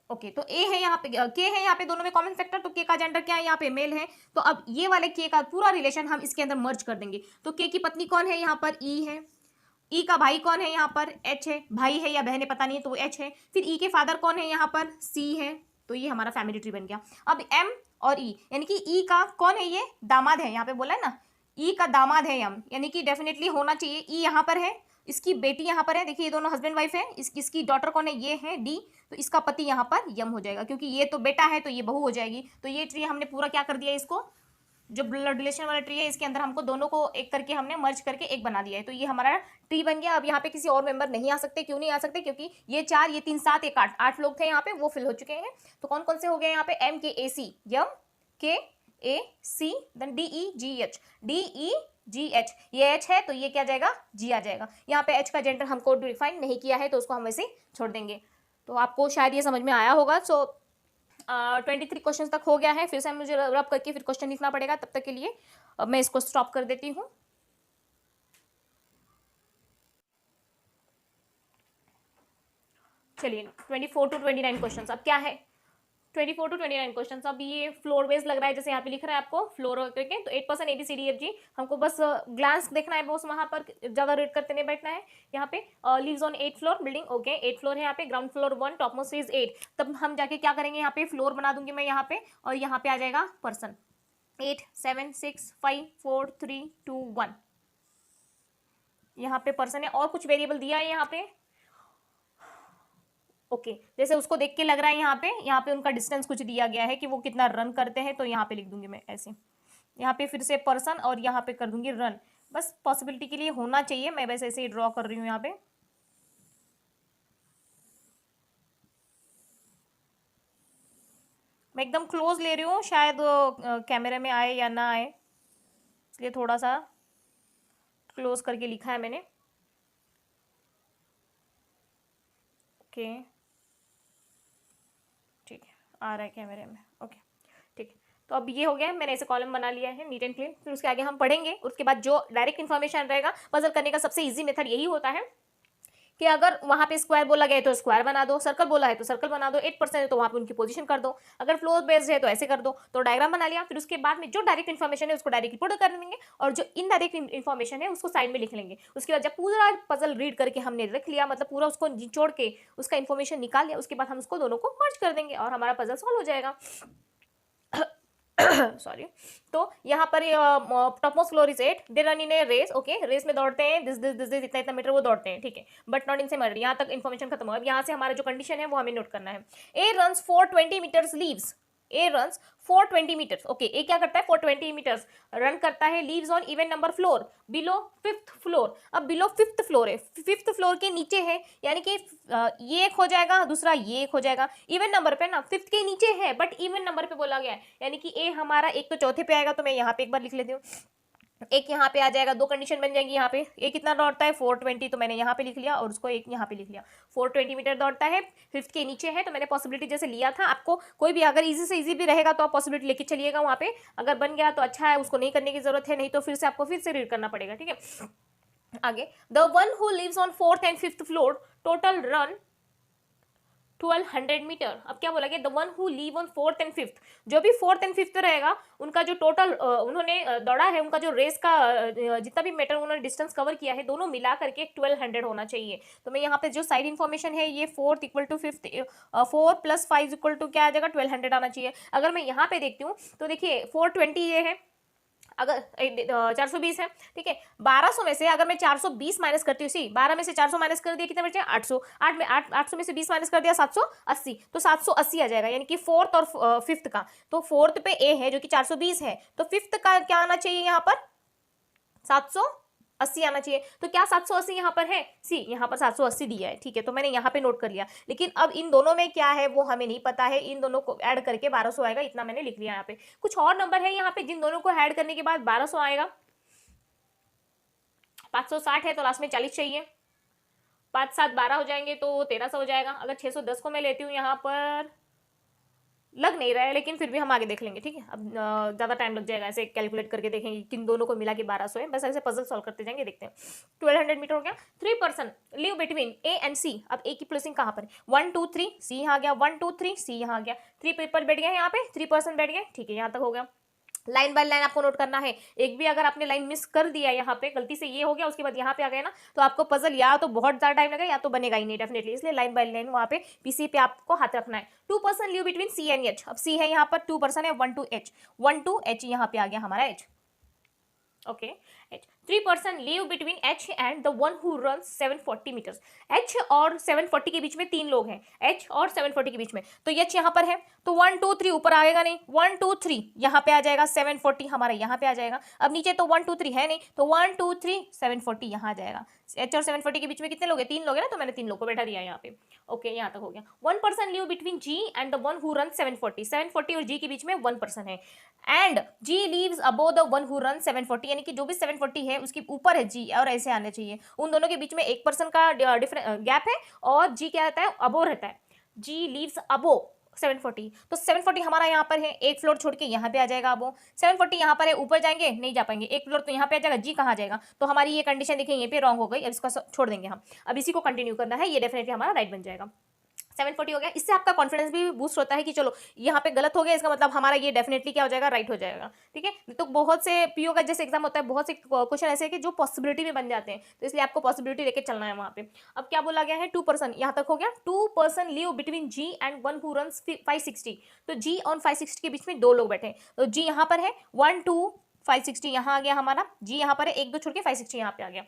ओके तो ए है यहाँ पे, के है यहाँ पे, दोनों में कॉमन फैक्टर, तो के का जेंडर क्या है यहाँ पे, मेल है। तो अब ये वाले के का पूरा रिलेशन हम इसके अंदर मर्ज कर देंगे। तो के की पत्नी कौन है यहाँ पर, ई है। ई का भाई कौन है यहाँ पर, एच है। भाई है या बहन है पता नहीं है, तो वो एच है। फिर ई के फादर कौन है यहाँ पर, सी है। तो ये हमारा फैमिली ट्री बन गया। अब एम और ई, यानी कि ई का कौन है, ये दामाद है, यहाँ पे बोला है ना, ई का दामाद है एम, यानी कि डेफिनेटली होना चाहिए। ई यहाँ पर है, इसकी बेटी यहाँ पर है, देखिए ये दोनों हस्बैंड वाइफ है। इसकी डॉटर कौन है, ये है डी, तो इसका पति यहाँ पर यम हो जाएगा, क्योंकि ये तो बेटा है तो ये बहू हो जाएगी। तो ये ट्री हमने पूरा क्या कर दिया, इसको जो ब्लड रिलेशन वाला ट्री है इसके अंदर हमको दोनों को एक करके हमने मर्ज करके एक बना दिया है। तो ये हमारा ट्री बन गया। अब यहाँ पे किसी और मेंबर नहीं आ सकते, क्यों नहीं आ सकते, क्योंकि ये 4 ये 3 7 1 8 8 लोग थे यहाँ पे, वो फिल हो चुके हैं। तो कौन कौन से हो गए यहाँ पे, एम के A C, M K A C, then D E G H, D E G H, ये एच है तो ये क्या जाएगा, जी आ जाएगा। यहाँ पे एच का जेंडर हमको डिफाइन नहीं किया है तो उसको हम वैसे छोड़ देंगे। तो आपको शायद ये समझ में आया होगा। सो 23 क्वेश्चन तक हो गया है, फिर से मुझे रब करके फिर क्वेश्चन लिखना पड़ेगा। तब तक के लिए मैं इसको स्टॉप कर देती हूँ। चलिए 24 to 29 क्वेश्चन अब क्या है, 24 to 29 क्वेश्चन। अब ये फ्लोर बेस्ड लग रहा है, जैसे यहाँ पे लिख रहा है आपको फ्लोर करके, तो 8% ABCDFG हमको बस ग्लांस देखना है, बस वहाँ पर ज़्यादा रीड करते नहीं बैठना है। यहाँ पे lives on 8th floor building, okay 8th floor है यहाँ पे, ground floor 1, top most is 8। तब हम जाके क्या करेंगे, यहाँ पे फ्लोर बना दूंगी मैं यहाँ पे, और यहाँ पे आ जाएगा पर्सन 8 7 6 5 4 3 2 1। यहाँ पे पर्सन है, और कुछ वेरिएबल दिया है यहाँ पे, ओके जैसे उसको देख के लग रहा है यहाँ पे उनका डिस्टेंस कुछ दिया गया है कि वो कितना रन करते हैं, तो यहाँ पे लिख दूंगी मैं ऐसे। यहाँ पे फिर से पर्सन और यहाँ पे कर दूंगी रन, बस पॉसिबिलिटी के लिए होना चाहिए, मैं बस ऐसे ही ड्रॉ कर रही हूँ यहाँ पे। मैं एकदम क्लोज ले रही हूँ, शायद कैमरे में आए या ना आए, इसलिए थोड़ा सा क्लोज करके लिखा है मैंने। ओके ठीक है, आ रहा है कैमरे में, ओके ठीक है। तो अब ये हो गया, मैंने ऐसे कॉलम बना लिया है नीट एंड क्लीन। फिर उसके आगे हम पढ़ेंगे, उसके बाद जो डायरेक्ट इन्फॉर्मेशन रहेगा, पजल करने का सबसे इजी मेथड यही होता है कि अगर वहाँ पे स्क्वायर बोला गया है तो स्क्वायर बना दो, सर्कल बोला है तो सर्कल बना दो, 8% है तो वहाँ पे उनकी पोजीशन कर दो, अगर फ्लोर बेस्ड है तो ऐसे कर दो। तो डायग्राम बना लिया, फिर उसके बाद में जो डायरेक्ट इन्फॉर्मेशन है उसको डायरेक्ट रिपोर्ट कर लेंगे, और जो इनडायरेक्ट इन्फॉर्मेशन है उसको साइड में लिख लेंगे। उसके बाद जब पूरा पजल रीड करके हमने रख लिया, मतलब पूरा उसको निचोड़ के उसका इन्फॉर्मेशन निकाल लिया, उसके बाद हम उसको दोनों को मर्ज कर देंगे और हमारा पजल सॉल्व हो जाएगा। सॉरी। तो यहाँ पर top most floor is 8, they run in a race, okay race में दौड़ते हैं, दिस इतना इतना मीटर वो दौड़ते हैं, ठीक है, बट नॉट इन से मर्ड। यहाँ तक इन्फॉर्मेशन खत्म हो। अब यहाँ से हमारा जो कंडीशन है वो हमें नोट करना है। ए रन्स 420 मीटर्स लीव्स, ए रन्स 420 मीटर्स, ओके ए क्या करता है 420 मीटर्स रन करता है, leaves on even number floor below 5th floor. अब बिलो 5th फ्लोर है, 5th फ्लोर के नीचे है, यानी कि ये एक हो जाएगा, दूसरा ये एक हो जाएगा, इवन नंबर पे ना, 5th के नीचे है बट इवन नंबर पे बोला गया है, यानी कि ए हमारा एक तो चौथे पे आएगा, तो मैं यहाँ पे एक बार लिख लेती हूँ, एक यहाँ पे आ जाएगा, दो कंडीशन बन जाएंगी यहाँ पे। ए कितना दौड़ता है 420, तो मैंने यहाँ पे लिख लिया, और उसको एक यहाँ पे लिख लिया, 420 मीटर दौड़ता है, 5th के नीचे है, तो मैंने पॉसिबिलिटी जैसे लिया था। आपको कोई भी अगर इजी से इजी भी रहेगा तो आप पॉसिबिलिटी लेके चलिएगा वहाँ पे, अगर बन गया तो अच्छा है, उसको नहीं करने की जरूरत है, नहीं तो फिर से आपको फिर से रीड करना पड़ेगा, ठीक है। आगे, the one who lives on 4th and 5th floor total run 1200 metre. अब क्या बोला गया, the one who live on 4th and 5th, जो भी 4th and 5th रहेगा उनका जो टोटल उन्होंने दौड़ा है, उनका जो रेस का जितना भी मीटर उन्होंने डिस्टेंस कवर किया है, दोनों मिला करके 1200 होना चाहिए। तो मैं यहाँ पे जो साइड इन्फॉर्मेशन है, ये 4th equal to 5th, 4 + 5 equal to क्या आ जाएगा, 1200 आना चाहिए। अगर मैं यहाँ पे देखती हूँ तो देखिए 420 ये है, अगर 420 है, ठीक है। 1200 में से अगर मैं 420 माइनस करती हूँ, सी 12 में से 400 माइनस कर दिया, कितना बचे 800, 800 में से 20 माइनस कर दिया 780, तो 780 आ जाएगा, यानी कि 4th और 5th का। तो 4th पे ए है जो कि 420 है, तो 5th का क्या आना चाहिए यहाँ पर 780 आना चाहिए। तो क्या 780 यहाँ पर है, सी यहाँ पर 780 दिया है, ठीक है, तो मैंने यहाँ पे नोट कर लिया। लेकिन अब इन दोनों में क्या है वो हमें नहीं पता है, इन दोनों को ऐड करके 1200 आएगा, इतना मैंने लिख लिया। यहाँ पे कुछ और नंबर है यहाँ पे जिन दोनों को ऐड करने के बाद 1200 आएगा। 560 है तो लास्ट में 40 चाहिए, 5 7 12 हो जाएंगे तो 1300 हो जाएगा। अगर 610 को मैं लेती हूँ, यहाँ पर लग नहीं रहा है, लेकिन फिर भी हम आगे देख लेंगे, ठीक है। अब ज़्यादा टाइम लग जाएगा, ऐसे कैलकुलेट करके देखेंगे किन दोनों को मिला के 1200 है, बस ऐसे पजल सॉल्व करते जाएंगे, देखते हैं। 1200 मीटर हो गया। 3 person live between A and C. अब ए की प्लेसिंग कहाँ पर है, 1 2 3 सी यहाँ आ गया, 1 2 3 सी यहाँ आ गया, 3 पीपल बैठ गए यहाँ पे, 3 पर्सन बैठ गए, ठीक है, यहाँ तक हो गया। लाइन बाय लाइन आपको नोट करना है, एक भी अगर आपने लाइन मिस कर दिया यहाँ पे, गलती से ये हो गया उसके बाद यहाँ पे आ गया ना, तो आपको पजल या तो बहुत ज्यादा टाइम लगेगा या तो बनेगा ही नहीं डेफिनेटली, इसलिए लाइन बाय लाइन वहाँ पे पीसी पे आपको हाथ रखना है। 2 person live between C and H. अब सी है यहाँ पर, 2 पर्सन है, 1 2 एच, 1 2 एच यहाँ पे आ गया हमारा H, okay H. 3 person live between H and the one who runs 740 metres. H और 740 के बीच में 3 लोग हैं, एच और 740 के बीच में, तो एच यहाँ पर है, तो 1 2 3 ऊपर आएगा नहीं, 1 2 3 यहाँ पे आ जाएगा, 740 हमारा यहाँ पे आ जाएगा। अब नीचे तो 1 2 3 है नहीं, तो 1 2 3 740 यहाँ आ जाएगा। एच और 740 के बीच में कितने लोग हैं, 3 लोग हैं ना, तो मैंने 3 लोग को बैठा दिया यहाँ पे, ओके यहाँ तक हो गया। 1 person live between ji and the one who run 740। 740 और जी के बीच में 1 पर्सन है, and G lives above the one who run 740, यानी कि जो भी 740 है उसके ऊपर है जी, और ऐसे आने चाहिए। उन दोनों के बीच में 1 पर्सन का गैप है, और जी क्या रहता है, अबो रहता है, जी लीव्स अबो 740। तो 740 हमारा यहाँ पर है, एक फ्लोर छोड़ के यहाँ पे आ जाएगा अबो। 740 यहाँ पर है, ऊपर जाएंगे नहीं जा पाएंगे, एक फ्लोर तो यहाँ पे आ जाएगा, जी कहाँ जाएगा, तो हमारी ये कंडीशन देखिए ये पे रॉन्ग हो गई। अब इसको छोड़ देंगे हम, अब इसी को कंटिन्यू करना है, ये डेफिनेटली हमारा राइट बन जाएगा। 740 हो गया। इससे आपका कॉन्फिडेंस भी बूस्ट होता है कि चलो यहाँ पे गलत हो गया, इसका मतलब हमारा ये डेफिनेटली क्या हो जाएगा, राइट हो जाएगा, ठीक है। तो बहुत से पीओ का जैसे एग्जाम होता है, बहुत से क्वेश्चन ऐसे हैं कि जो पॉसिबिलिटी में बन जाते हैं, तो इसलिए आपको पॉसिबिलिटी लेके चलना है वहाँ पे। अब क्या बोला गया है, 2 पर्सन यहाँ तक हो गया। 2 person live between ji and one who runs 560। तो जी और 560 के बीच में 2 लोग बैठे हैं, तो जी यहाँ पर है, 1 2 560 यहाँ आ गया हमारा, जी यहाँ पर है, 1 2 छोड़ के 560 यहाँ पे आ गया,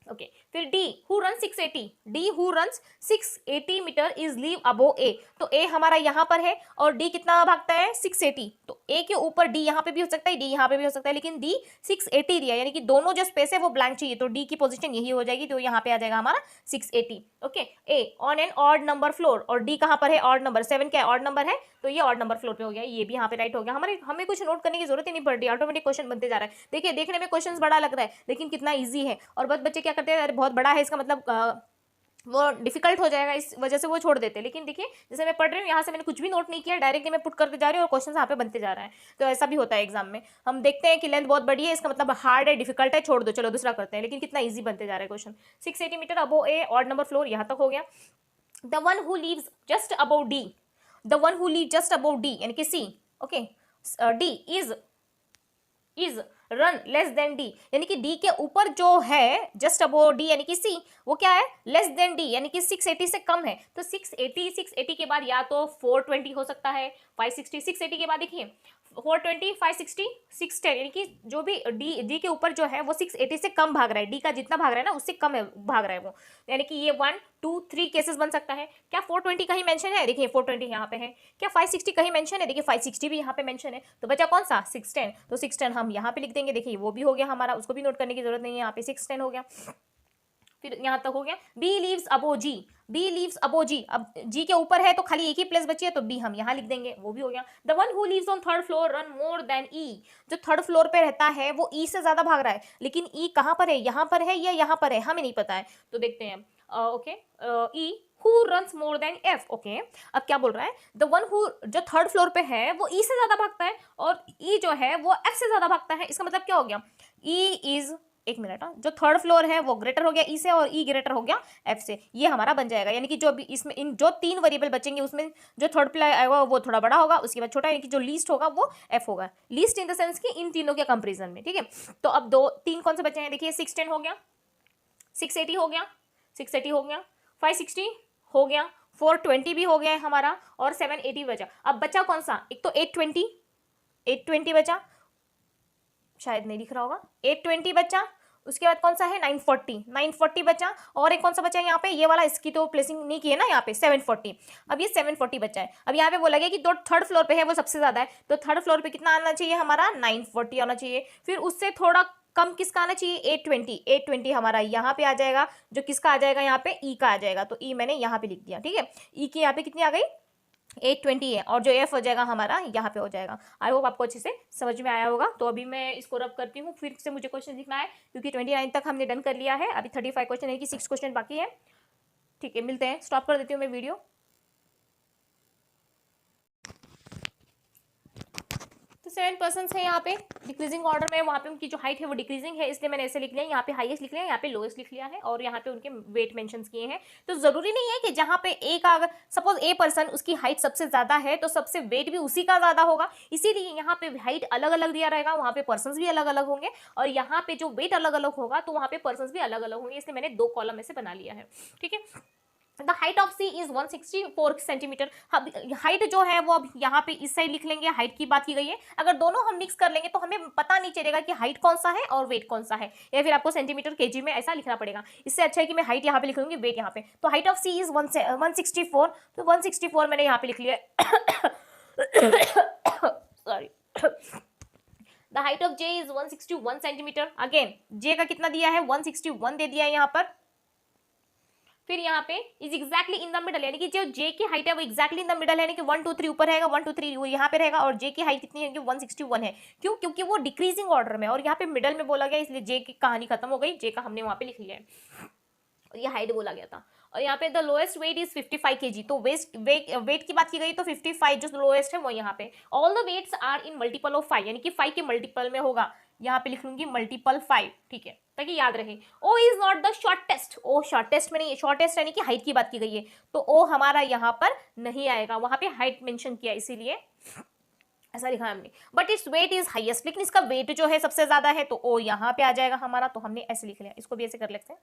ओके। फिर D who run 680। D who run 680 metre is live above A. तो ए हमारा यहाँ पर है और डी कितना भागता है 680, तो ए के ऊपर डी यहाँ पे भी हो सकता है, डी यहाँ पे भी हो सकता है, लेकिन डी 680 दिया, यानी कि दोनों जो स्पेस है वो ब्लैंक चाहिए, तो डी की पोजीशन यही हो जाएगी, तो यहाँ पे आ जाएगा हमारा 680, okay. A on an odd number floor, और डी कहाँ पर है, ऑड नंबर, 7 क्या ऑड नंबर है, तो ये ऑड नंबर फ्लोर पे हो गया, ये भी यहाँ पे राइट हो गया। हमें कुछ नोट करने की जरूरत ही नहीं पड़ रही, ऑटोमेटिक क्वेश्चन बनते जा रहा है। देखिए देखने में क्वेश्चन बड़ा लग रहा है, लेकिन कितना ईजी है, और बहुत बच्चे क्या करते हैं, अरे बहुत बड़ा है इसका मतलब वो डिफिकल्ट हो जाएगा, इस वजह से वो छोड़ देते हैं। लेकिन देखिए जैसे मैं पढ़ रही हूँ, यहाँ से मैंने कुछ भी नोट नहीं किया, डायरेक्टली मैं पुट करते जा रही हूँ और क्वेश्चन यहाँ पे बनते जा रहा है। तो ऐसा भी होता है एग्जाम में, हम देखते हैं कि लेंथ बहुत बड़ी है, इसका मतलब हार्ड है, डिफिकल्ट है, छोड़ दो, चलो दूसरा करते हैं, लेकिन कितना ईजी बनते जा रहा है question. 680 metre above A, odd number floor, यहाँ तक हो गया। The one who lives just above D, the one who live just above D यानी कि C, okay, D is run less than D, यानी कि डी के ऊपर जो है जस्ट अबो डी यानी कि सी, वो क्या है, लेस देन डी, यानी कि 680 से कम है। तो 680 के बाद या तो 420 हो सकता है, 560, 680 के बाद देखिए 420, 560, 610, यानी कि जो भी डी के ऊपर जो है वो 680 से कम भाग रहा है, डी का जितना भाग रहा है ना उससे कम है, भाग रहा है वो, यानी कि ये 1 2 3 केसेस बन सकता है। क्या 420 कहीं मेंशन है, देखिए 420 यहाँ पे है। क्या 560 कहीं मेंशन है, देखिए 560 भी यहाँ पे मेंशन है। तो बचा कौन सा, 610, तो 610 हम यहाँ पे लिख देंगे, देखिए वो भी हो गया हमारा, उसको भी नोट करने की जरूरत नहीं है, यहाँ पे 610 हो गया। फिर यहाँ तक हो गया। बी लीव्स अबो जी, बी लीव्स अबो जी, अब जी के ऊपर है तो खाली एक ही प्लेस बची है, तो बी हम यहाँ लिख देंगे, वो भी हो गया। The one who lives on third floor run more than E, जो थर्ड फ्लोर पे रहता है वो ई से ज्यादा भाग रहा है, लेकिन ई कहाँ पर है, यहाँ पर है या यहाँ पर है, हमें नहीं पता है, तो देखते हैं। Okay, E who runs more than F, okay. अब क्या बोल रहा है, द वन हु जो थर्ड फ्लोर पे है वो ई से ज्यादा भागता है, और ई जो है वो एफ से ज्यादा भागता है, इसका मतलब क्या हो गया, ई इज एक मिनट, जो थर्ड फ्लोर है वो ग्रेटर हो गया ई से और ई ग्रेटर हो गया एफ से, ये हमारा बन जाएगा। यानी कि जो भी इसमें इन जो 3 वेरिएबल बचेंगे उसमें जो थर्ड प्लाई आएगा वो थोड़ा बड़ा होगा, उसके बाद छोटा, यानी कि जो लीस्ट होगा वो एफ होगा। लीस्ट इन द सेंस कि इन तीनों के कंपेरिजन में, ठीक है। तो अब 3 कौन से बचे हैं, देखिए 610 हो गया, 680 हो गया, 680 हो गया, 560 हो गया, 420 भी हो गया है हमारा, और 780 बचा। अब बचा कौन सा, एक तो 820 बचा, शायद नहीं दिख रहा होगा, 820 बचा। उसके बाद कौन सा है, 940 बचा, और एक कौन सा बचा है यहाँ पे, ये वाला, इसकी तो प्लेसिंग नहीं की है ना यहाँ पे, 740। अब ये 740 बचा है। अब यहाँ पे बोला गया कि जो थर्ड फ्लोर पे है वो सबसे ज्यादा है, तो थर्ड फ्लोर पे कितना आना चाहिए हमारा, 940 आना चाहिए। फिर उससे थोड़ा कम किसका आना चाहिए, 820 हमारा यहाँ पे आ जाएगा, जो किसका आ जाएगा यहाँ पे, ई का आ जाएगा। तो ई मैंने यहाँ पे लिख दिया, ठीक है। ई की यहाँ पे कितनी आ गई, 820 है, और जो एफ हो जाएगा हमारा यहाँ पे हो जाएगा। आई होप आपको अच्छे से समझ में आया होगा। तो अभी मैं इसको रब करती हूँ, फिर से मुझे क्वेश्चन लिखना है, क्योंकि 29 तक हमने डन कर लिया है, अभी 35 क्वेश्चन है कि 6 क्वेश्चन बाकी है। ठीक है, मिलते हैं, स्टॉप कर देती हूँ मैं वीडियो। तो 7 पर्सन्स है यहाँ पे डिक्रीजिंग ऑर्डर में, वहाँ पे उनकी जो हाइट है वो डिक्रीजिंग है, इसलिए मैंने ऐसे लिख लिया। यहाँ पे हाईएस्ट लिख लिया, यहाँ पे लोएस्ट लिख लिया है, और यहाँ पे उनके वेट मेंशंस किए हैं। तो जरूरी नहीं है कि जहाँ पे ए का, अगर सपोज ए पर्सन उसकी हाइट सबसे ज्यादा है तो सबसे वेट भी उसी का ज्यादा होगा, इसीलिए यहाँ पे हाइट अलग अलग दिया रहेगा, वहाँ पे पर्सन भी अलग अलग होंगे, और यहाँ पे जो वेट अलग अलग होगा तो वहाँ पे पर्सन भी अलग अलग होंगे, इसलिए मैंने 2 कॉलम में से बना लिया है, ठीक है। The height of C is 164 centimetre. Height जो है वो अब यहाँ पे इस साइड लिख लेंगे, हाइट की बात की गई है। अगर दोनों हम मिक्स कर लेंगे तो हमें पता नहीं चलेगा कि हाइट कौन सा है और वेट कौन सा है, या फिर आपको सेंटीमीटर केजी में ऐसा लिखना पड़ेगा। इससे अच्छा है कि मैं हाइट यहाँ पे लिख लूंगी, वेट यहाँ पे। तो हाइट ऑफ सी इज 164, तो 164 मैंने यहाँ पे लिख लिया। Sorry. The height of J is 161 centimetre. Again J का कितना दिया है, 161 दे दिया है यहाँ पर। फिर यहाँ पे is exactly in the middle, यानी कि जो जे की हाइट है वो एग्जैक्टली इन द मिडल है, यानी कि 1 2 3 ऊपर रहेगा, 1 2 3 वो यहाँ पे रहेगा, और जे की हाइट कितनी है, 161 है। क्यों, क्योंकि वो डिक्रीजिंग ऑर्डर में, और यहाँ पे मिडल में बोला गया, इसलिए जे की कहानी खत्म हो गई, जे का हमने वहां पे लिख लिया है, ये हाइट बोला गया था। और यहाँ पे the lowest weight is 55 kg, तो वेट की बात की गई तो 55 जो लोएस्ट है वो यहाँ पे। All the weights are in multiple of 5, यानी कि 5 के मल्टीपल में होगा, यहाँ पे लिख लूंगी मल्टीपल 5, ठीक है, ताकि याद रहे। O is not the shortest, O shortest में नहीं, शॉर्टेस्ट यानी कि हाइट की बात की गई है, तो ओ हमारा यहाँ पर नहीं आएगा, वहां पे हाइट मेंशन किया इसीलिए ऐसा लिखा है हमने। But its weight is highest, लेकिन इसका वेट जो है सबसे ज्यादा है, तो ओ यहाँ पे आ जाएगा हमारा, तो हमने ऐसे लिख लिया। इसको भी ऐसे कर लेते हैं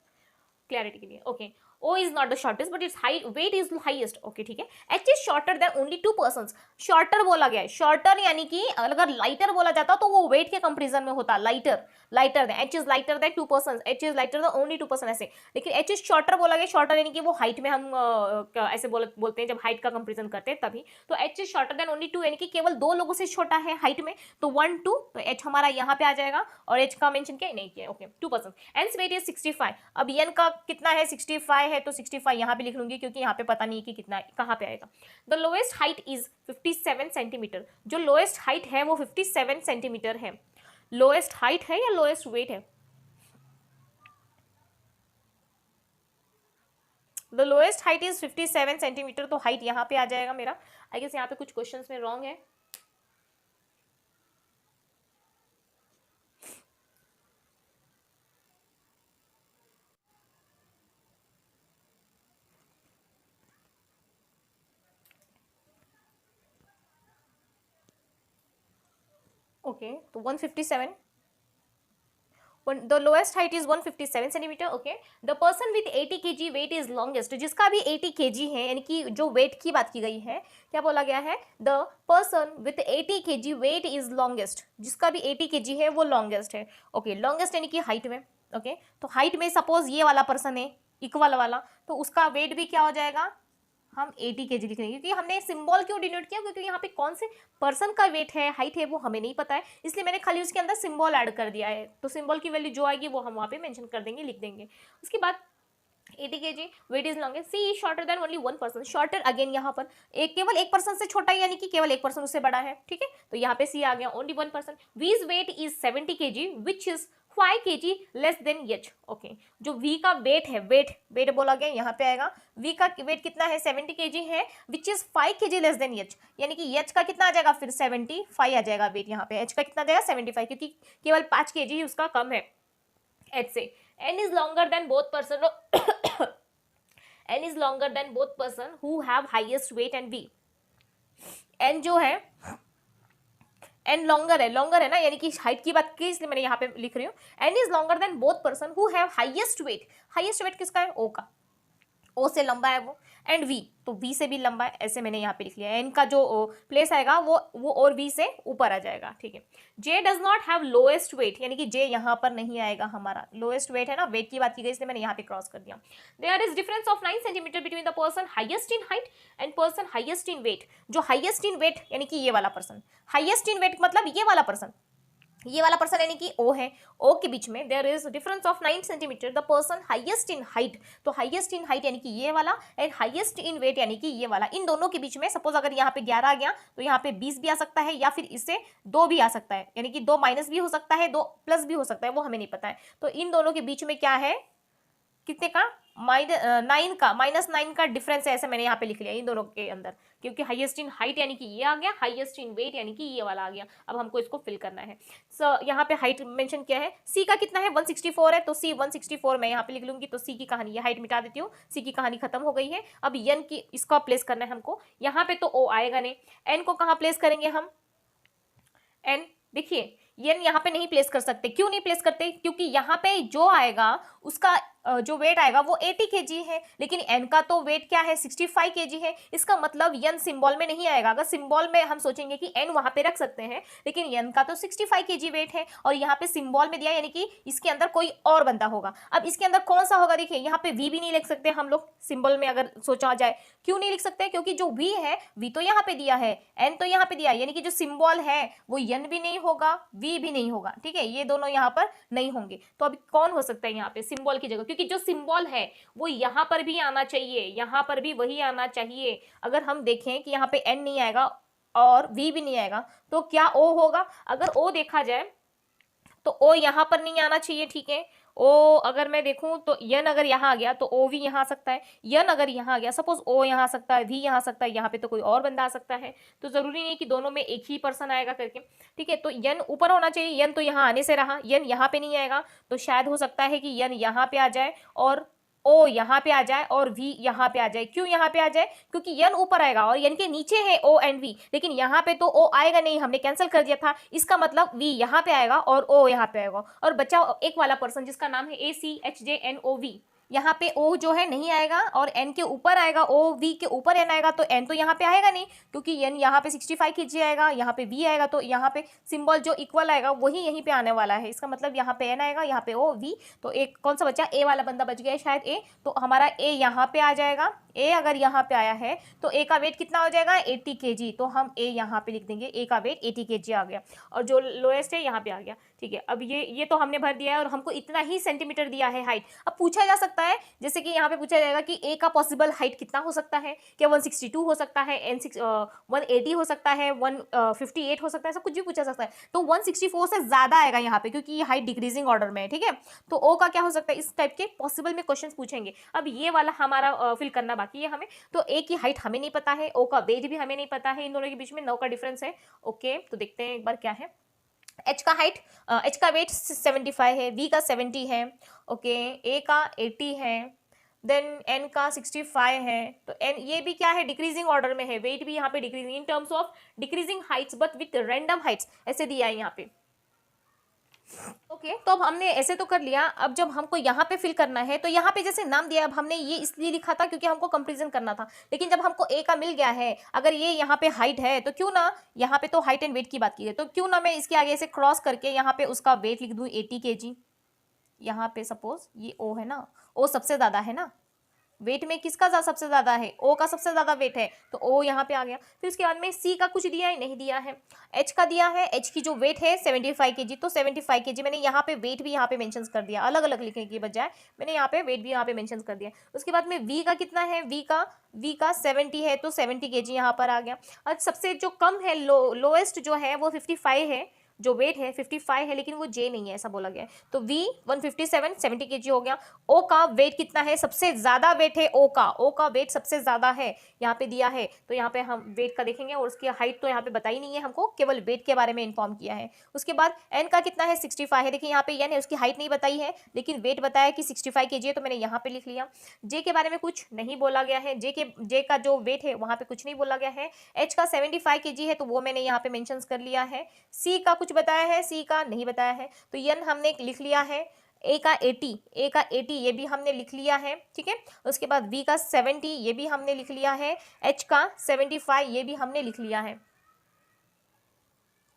क्लैरिटी के लिए, okay. O is not the shortest but its high weight is highest, okay, ठीक है। H is shorter than only 2 persons, shorter बोला गया है, शॉर्टर यानी कि अगर लाइटर बोला जाता तो वो वेट के कंपैरिजन में होता, lighter than, H is lighter than 2 persons, H is lighter than only 2 person ऐसे। लेकिन H is shorter बोला गया, शॉर्टर यानी कि वो हाइट में हम ऐसे बोलते हैं जब हाइट का कंपैरिजन करते हैं तभी। तो H is shorter than only 2 यानी कि केवल 2 लोगों से छोटा है हाइट में, तो 1 2, तो H हमारा यहाँ पे आ जाएगा, और H का मेंशन क्या नहीं किया, okay, 2 person. N's weight is 65, अब N का कितना है, 65 है, तो 65 यहाँ पे लिख लूंगी, क्योंकि यहाँ पे पता नहीं कि कितना कहाँ पे आएगा। The lowest height is 57 centimetre, जो लोएस्ट हाइट है वो 57 सेंटीमीटर है। लोएस्ट हाइट है या लोएस्ट वेट है, the lowest height is 57 centimetre, तो हाइट यहाँ पे आ जाएगा मेरा। आई गेस यहाँ पे कुछ क्वेश्चंस में रॉन्ग है, ओके। तो 157, the lowest height is 157 centimetre, okay. The person with 80 kg weight is longest, जिसका भी 80 kg है, यानी कि जो वेट की बात की गई है, क्या बोला गया है, the person with 80 kg weight is longest, जिसका भी 80 kg है वो लॉन्गेस्ट है, ओके। लॉन्गेस्ट यानी कि हाइट में, ओके। तो हाइट में सपोज ये वाला पर्सन है इक्वल वाला, तो उसका वेट भी क्या हो जाएगा, हम 80 kg लिख लेंगे, क्योंकि हमने सिंबल क्यों डिनोट किया, क्योंकि यहाँ पे कौन से पर्सन का वेट है, हाइट है, वो हमें नहीं पता है, इसलिए मैंने खाली उसके अंदर सिंबल ऐड कर दिया है। तो सिंबल की वैल्यू जो आएगी वो हम वहाँ पे मेंशन कर देंगे, लिख देंगे। उसके बाद 80 kg weight is longest, C is shorter than only 1 person, shorter again यहाँ पर केवल एक पर्सन से छोटा है, यानी कि केवल एक पर्सन उससे बड़ा है, ठीक है। तो यहाँ पे सी आ गया, only 1 person. V's weight is 70 kg which is 5 kg less than H, okay. जो V का वेट है, वेट बोला गया यहाँ पे आएगा, V का वेट कितना है, 70 kg है, विच is 5 kg less than H, यानी कि एच का कितना आ जाएगा, फिर 75 आ जाएगा वेट यहाँ पे, एच का कितना आ जाएगा 75, क्योंकि केवल 5 kg उसका कम है, एच से N is longer than both person N is longer than both person who have highest weight and V. N जो है एन लॉन्गर है ना, यानी कि हाइट की बात की इसलिए मैंने यहाँ पे लिख रही हूँ N is longer than both person who have highest weight. Highest weight किसका है? ओ का, ओ से लंबा है वो, एंड वी तो वी से भी लंबा है, ऐसे मैंने यहाँ पे लिख लिया। एन का जो प्लेस आएगा वो और वी से ऊपर आ जाएगा, ठीक है। J does not have lowest weight, यानी कि जे यहाँ पर नहीं आएगा हमारा। लोएस्ट वेट है ना, वेट की बात की गई इसलिए मैंने यहाँ पे क्रॉस कर दिया। There is difference of 9 centimetre between the person highest in height and person highest in weight. जो हाईएस्ट इन वेट यानी कि ये वाला पर्सन, हाईएस्ट इन वेट मतलब ये वाला पर्सन, ये वाला पर्सन यानी कि ओ है, ओ के बीच में there is difference of 9 centimetre the person highest in height. तो हाईएस्ट इन हाइट यानी कि ये वाला, एंड हाईएस्ट इन वेट यानी कि ये वाला। इन दोनों के बीच में सपोज अगर यहाँ पे 11 आ गया तो यहाँ पे 20 भी आ सकता है, या फिर इससे 2 भी आ सकता है, यानी कि 2 माइनस भी हो सकता है, 2 प्लस भी हो सकता है, वो हमें नहीं पता है। तो इन दोनों के बीच में क्या है, कितने का? -9 का डिफरेंस है, ऐसे मैंने यहाँ पे लिख लिया इन दोनों के अंदर, क्योंकि हाईएस्ट इन हाइट यानी कि ये आ गया, हाईएस्ट इन वेट यानी कि ये वाला आ गया। अब हमको इसको फिल करना है। यहाँ पे हाइट मेंशन किया है, सी का कितना है? 164 है, तो सी 164 मैं यहाँ पे लिख लूंगी। तो सी की कहानी, ये हाइट मिटा देती हूँ, सी की कहानी खत्म हो गई है। अब एन की इसका प्लेस करना है हमको, यहाँ पे तो ओ आएगा नहीं, एन को कहाँ प्लेस करेंगे हम? एन देखिए एन यहाँ पे नहीं प्लेस कर सकते। क्यों नहीं प्लेस करते? क्योंकि यहाँ पे जो आएगा उसका जो वेट आएगा वो 80 kg है, लेकिन एन का तो वेट क्या है? 65 kg है। इसका मतलब एन सिंबल में नहीं आएगा। अगर सिंबल में हम सोचेंगे कि एन वहां पे रख सकते हैं, लेकिन एन का तो 65 kg वेट है और यहाँ पे सिंबल में दिया, यानी कि इसके अंदर कोई और बंदा होगा। अब इसके अंदर कौन सा होगा? देखिए यहाँ पे वी भी नहीं लिख सकते हम लोग सिंबल में अगर सोचा जाए। क्यों नहीं लिख सकते? क्योंकि जो वी है, वी तो यहाँ पे दिया है, एन तो यहाँ पे दिया है, यानी कि जो सिंबल है वो एन भी नहीं होगा, वी भी नहीं होगा, ठीक है। ये दोनों यहाँ पर नहीं होंगे। तो अभी कौन हो सकता है यहाँ पे सिंबल की जगह? क्योंकि जो सिंबल है वो यहाँ पर भी आना चाहिए, यहाँ पर भी वही आना चाहिए। अगर हम देखें कि यहाँ पे एन नहीं आएगा और वी भी नहीं आएगा, तो क्या ओ होगा? अगर ओ देखा जाए तो ओ यहाँ पर नहीं आना चाहिए, ठीक है। ओ अगर मैं देखूं तो यन अगर यहाँ आ गया तो ओ भी यहाँ आ सकता है, यन अगर यहाँ आ गया, सपोज ओ यहाँ आ सकता है, वी यहाँ आ सकता है, यहाँ पे तो कोई और बंदा आ सकता है। तो जरूरी नहीं कि दोनों में एक ही पर्सन आएगा करके, ठीक है। तो यन ऊपर होना चाहिए, यन तो यहाँ आने से रहा, यन यहाँ पे नहीं आएगा, तो शायद हो सकता है कि यन यहाँ पे आ जाए और ओ यहाँ पे आ जाए और वी यहाँ पे आ जाए। क्यों यहाँ पे आ जाए? क्योंकि यन ऊपर आएगा और यन के नीचे है ओ एंड वी, लेकिन यहाँ पे तो ओ आएगा नहीं, हमने कैंसिल कर दिया था। इसका मतलब वी यहाँ पे आएगा और ओ यहाँ पे आएगा, और बचा एक वाला पर्सन जिसका नाम है ACHJNOV। यहाँ पे ओ जो है नहीं आएगा और एन के ऊपर आएगा, ओ वी के ऊपर एन आएगा, तो एन तो यहाँ पे आएगा नहीं, क्योंकि एन यहाँ पे 65 kg आएगा, यहाँ पे वी आएगा, तो यहाँ पे सिंबल जो इक्वल आएगा वही यहीं पे आने वाला है। इसका मतलब यहाँ पे एन आएगा, यहाँ पे ओ वी, तो एक कौन सा बचा? ए वाला बंदा बच गया है शायद, ए। तो हमारा ए यहाँ पे आ जाएगा। ए अगर यहाँ पे आया है तो ए का वेट कितना हो जाएगा? 80 kg। तो हम ए यहाँ पे लिख देंगे, ए का वेट 80 kg आ गया, और जो लोएस्ट है यहाँ पे आ गया, ठीक है। अब ये तो हमने भर दिया है और हमको इतना ही सेंटीमीटर दिया है हाइट। अब पूछा जा सकता है, जैसे कि यहाँ पे पूछा जाएगा कि ए का पॉसिबल हाइट कितना हो सकता है? क्या 162 हो सकता है, 180 हो सकता है, 158 हो सकता है, सब कुछ भी पूछा सकता है। तो 164 से ज्यादा आएगा यहाँ पे, क्योंकि ये हाइट डिक्रीजिंग ऑर्डर में है, ठीक है। तो ओ का क्या हो सकता है? इस टाइप के पॉसिबल में क्वेश्चन पूछेंगे। अब ये वाला हमारा फिल करना बाकी है हमें। तो ए की हाइट हमें नहीं पता है, ओ का वेट भी हमें नहीं पता है, इन दोनों के बीच में 9 का डिफरेंस है। ओके, तो देखते हैं एक बार क्या है। एच का हाइट, एच का वेट 75 है, वी का 70 है, ओके, ए का 80 है, देन एन का 65 है। तो एन ये भी क्या है? डिक्रीजिंग ऑर्डर में है, वेट भी यहाँ पे decreasing in terms of decreasing Heights but with random Heights, ऐसे दिया है यहाँ पे। ओके, तो अब हमने ऐसे तो कर लिया। अब जब हमको यहाँ पे फिल करना है तो यहाँ पे जैसे नाम दिया, अब हमने ये इसलिए लिखा था क्योंकि हमको कंपैरिजन करना था, लेकिन जब हमको ए का मिल गया है, अगर ये यहाँ पे हाइट है तो क्यों ना, यहाँ पे तो हाइट एंड वेट की बात की है, तो क्यों ना मैं इसके आगे ऐसे क्रॉस करके यहाँ पे उसका वेट लिख दूँ 80 kg। यहाँ पे सपोज ये ओ है ना, ओ सबसे ज्यादा है ना, वेट में किसका सबसे ज्यादा है? ओ का सबसे ज्यादा वेट है, तो ओ यहाँ पे आ गया। फिर उसके बाद में सी का कुछ दिया है? नहीं दिया है। एच का दिया है, एच की जो वेट है 75 kg, तो 75 kg मैंने यहाँ पे वेट भी यहाँ पे मेंशन कर दिया, अलग अलग लिखने की बजाय मैंने यहाँ पे वेट भी यहाँ पे मेंशन कर दिया। उसके बाद में वी का कितना है? वी का 70 है, तो 70 kg यहाँ पर आ गया। और सबसे जो कम है, लोएस्ट जो है वो 55 है, जो वेट है 55 है, लेकिन वो जे नहीं है ऐसा बोला गया है। तो वी 157 70 kg हो गया। ओ का वेट कितना है, सबसे ज्यादा वेट है ओ का वेट सबसे ज्यादा है यहाँ पे दिया है, तो यहाँ पे हम वेट का देखेंगे और उसकी हाइट तो यहाँ पे बताई नहीं है हमको, केवल वेट के बारे में इन्फॉर्म किया है। उसके बाद एन का कितना है 65 है, देखिए यहाँ पे एन है, उसकी हाइट नहीं बताई है लेकिन वेट बताया कि 65 kg है, तो मैंने यहाँ पे लिख लिया। जे के बारे में कुछ नहीं बोला गया है, जे का जो वेट है वहां पे कुछ नहीं बोला गया है। एच का 75 kg है, तो वो मैंने यहाँ पे मेंशन कर लिया है। सी का कुछ बताया है, सी का नहीं बताया है, तो एन हमने लिख लिया है। ए का 80 ये भी हमने लिख लिया है, ठीक है। उसके बाद बी का 70 ये भी हमने लिख लिया है। एच का 75 ये भी हमने लिख लिया है।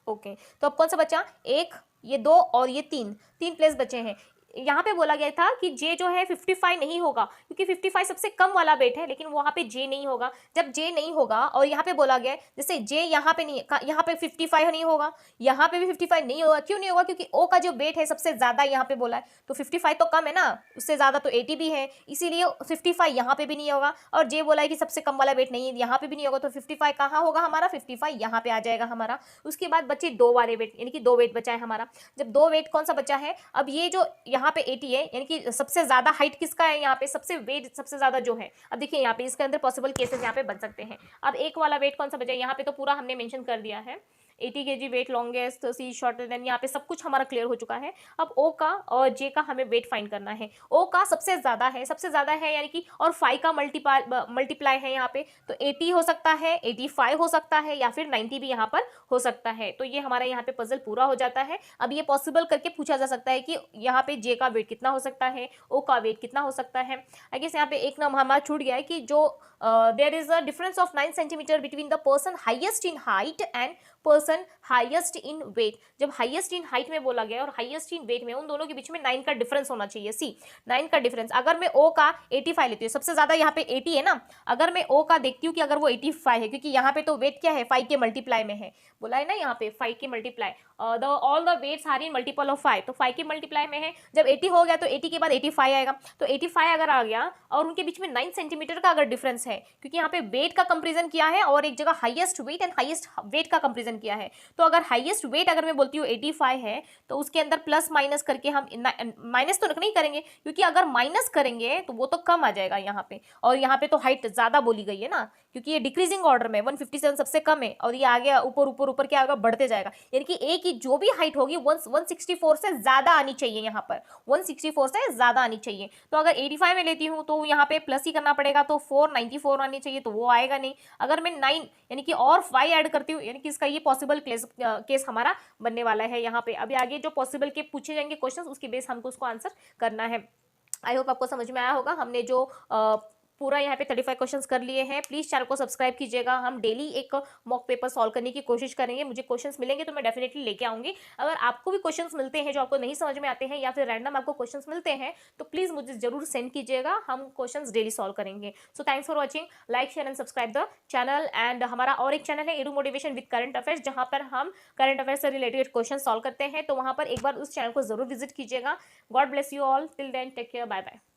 ओके, तो अब कौन सा बचा, एक, ये दो और ये तीन प्लेस बचे हैं। यहाँ पे बोला गया था कि जे जो है 55 नहीं होगा, क्योंकि 55 सबसे कम वाला वेट है, लेकिन वहां पे जे नहीं होगा। जब जे नहीं होगा और यहाँ पे बोला गया है, जैसे जे यहाँ पे नहीं, यहाँ पे 55 नहीं होगा, यहाँ पे भी 55 नहीं होगा। क्यों नहीं होगा, क्योंकि ओ का जो वेट है सबसे ज्यादा यहाँ पे बोला है, तो 55 तो कम है ना, उससे ज्यादा तो 80 भी है, इसीलिए 55 यहाँ पे भी नहीं होगा। और जे बोला है कि सबसे कम वाला वेट नहीं है, यहाँ पे भी नहीं होगा, तो 55 कहाँ होगा हमारा, 55 यहाँ पे आ जाएगा हमारा। उसके बाद बचे दो वाले वेट, यानी कि दो वेट बचा है हमारा। जब दो वेट कौन सा बचा है, अब ये जो यहाँ पे 80 है, यानी कि सबसे ज्यादा हाइट किसका है, यहाँ पे सबसे वेट सबसे ज्यादा जो है। अब देखिए यहाँ पे इसके अंदर पॉसिबल केसेस यहाँ पे बन सकते हैं। अब एक वाला वेट कौन सा बचा है, यहाँ पे तो पूरा हमने मेंशन कर दिया है, 80 kg वेट लॉन्गेस्ट, सी शॉर्टर देन, यहाँ पे सब कुछ हमारा क्लियर हो चुका है। अब ओ का और जे का हमें वेट फाइंड करना है। ओ का सबसे ज्यादा है यानी कि, और 5 का मल्टीप्लाई है यहाँ पे, तो 80 हो सकता है, 85 हो सकता है, या फिर 90 भी यहाँ पर हो सकता है। तो ये हमारा यहाँ पे पजल पूरा हो जाता है। अब ये पॉसिबल करके पूछा जा सकता है कि यहाँ पे जे का वेट कितना हो सकता है, ओ का वेट कितना हो सकता है। आई गेस यहाँ पे एक नाम हमारा छूट गया है कि जो there is a difference of 9 centimetre between the person highest in height and person highest in weight. जब हाईएस्ट इन हाइट में बोला गया और हाईएस्ट इन वेट में, उन दोनों के बीच में 9 का डिफरेंस होना चाहिए। सी 9 का डिफरेंस, अगर मैं ओ का 85 लेती हूँ, सबसे ज्यादा यहाँ पे 80 है ना, अगर मैं ओ का देखती हूँ कि अगर वो 85 है, क्योंकि यहाँ पे तो वेट क्या है, 5 के मल्टीप्लाई में है, बोला है ना यहाँ पे 5 के multiply, all the weights are in multiple of 5, तो 5 के मल्टीप्लाई में है। जब 80 हो गया तो 80 के बाद 85 आएगा, तो 85 अगर आ गया और उनके बीच में 9 सेंटीमीटर का अगर डिफरेंस है, क्योंकि यहाँ पे वेट का कंपेरिजन किया है और एक जगह highest weight and highest wait का कंपेरिजन किया है, तो अगर हाईएस्ट वेट अगर मैं बोलती हूँ 85 है, तो उसके अंदर प्लस माइनस करके हम, माइनस तो नहीं करेंगे, क्योंकि अगर माइनस करेंगे तो वो तो कम आ जाएगा यहाँ पे, और यहाँ पे तो हाइट ज्यादा बोली गई है ना, क्योंकि ये डिक्रीजिंग ऑर्डर में 157 सबसे कम है, और ये आ गया ऊपर ऊपर ऊपर क्या होगा, बढ़ते जाएगा, यानी कि ए की जो भी हाइट होगी 164 से ज्यादा आनी चाहिए, यहाँ पर 164 से ज्यादा आनी चाहिए। तो अगर 85 में लेती हूँ तो यहाँ पे प्लस ही करना पड़ेगा, तो 494 आनी चाहिए, तो वो आएगा नहीं। अगर मैं 9 यानी कि और 5 ऐड करती हूँ, यानी कि इसका ये पॉसिबल केस हमारा बनने वाला है यहाँ पे। अभी आगे जो पॉसिबल के पूछे जाएंगे क्वेश्चंस, उसके बेस हमको उसको आंसर करना है। आई होप आपको समझ में आया होगा। हमने जो पूरा यहाँ पे 35 क्वेश्चंस कर लिए हैं। प्लीज़ चैनल को सब्सक्राइब कीजिएगा। हम डेली एक मॉक पेपर सॉल्व करने की कोशिश करेंगे। मुझे क्वेश्चंस मिलेंगे तो मैं डेफिनेटली लेके आऊँगी। अगर आपको भी क्वेश्चंस मिलते हैं जो आपको नहीं समझ में आते हैं, या फिर रैंडम आपको क्वेश्चंस मिलते हैं, तो प्लीज़ मुझे जरूर सेंड कीजिएगा। हम क्वेश्चंस डेली सॉल्व करेंगे। So thanks for watching. Like, share and subscribe the channel. And हमारा और एक चैनल है edu motivation with current affairs, जहाँ पर हम करंट अफेयर्स से रिलेटेड क्वेश्चन सॉल्व करते हैं। तो वहाँ पर एक बार उस चैनल को जरूर विजिट कीजिएगा। God bless you all. Till then take care, bye bye.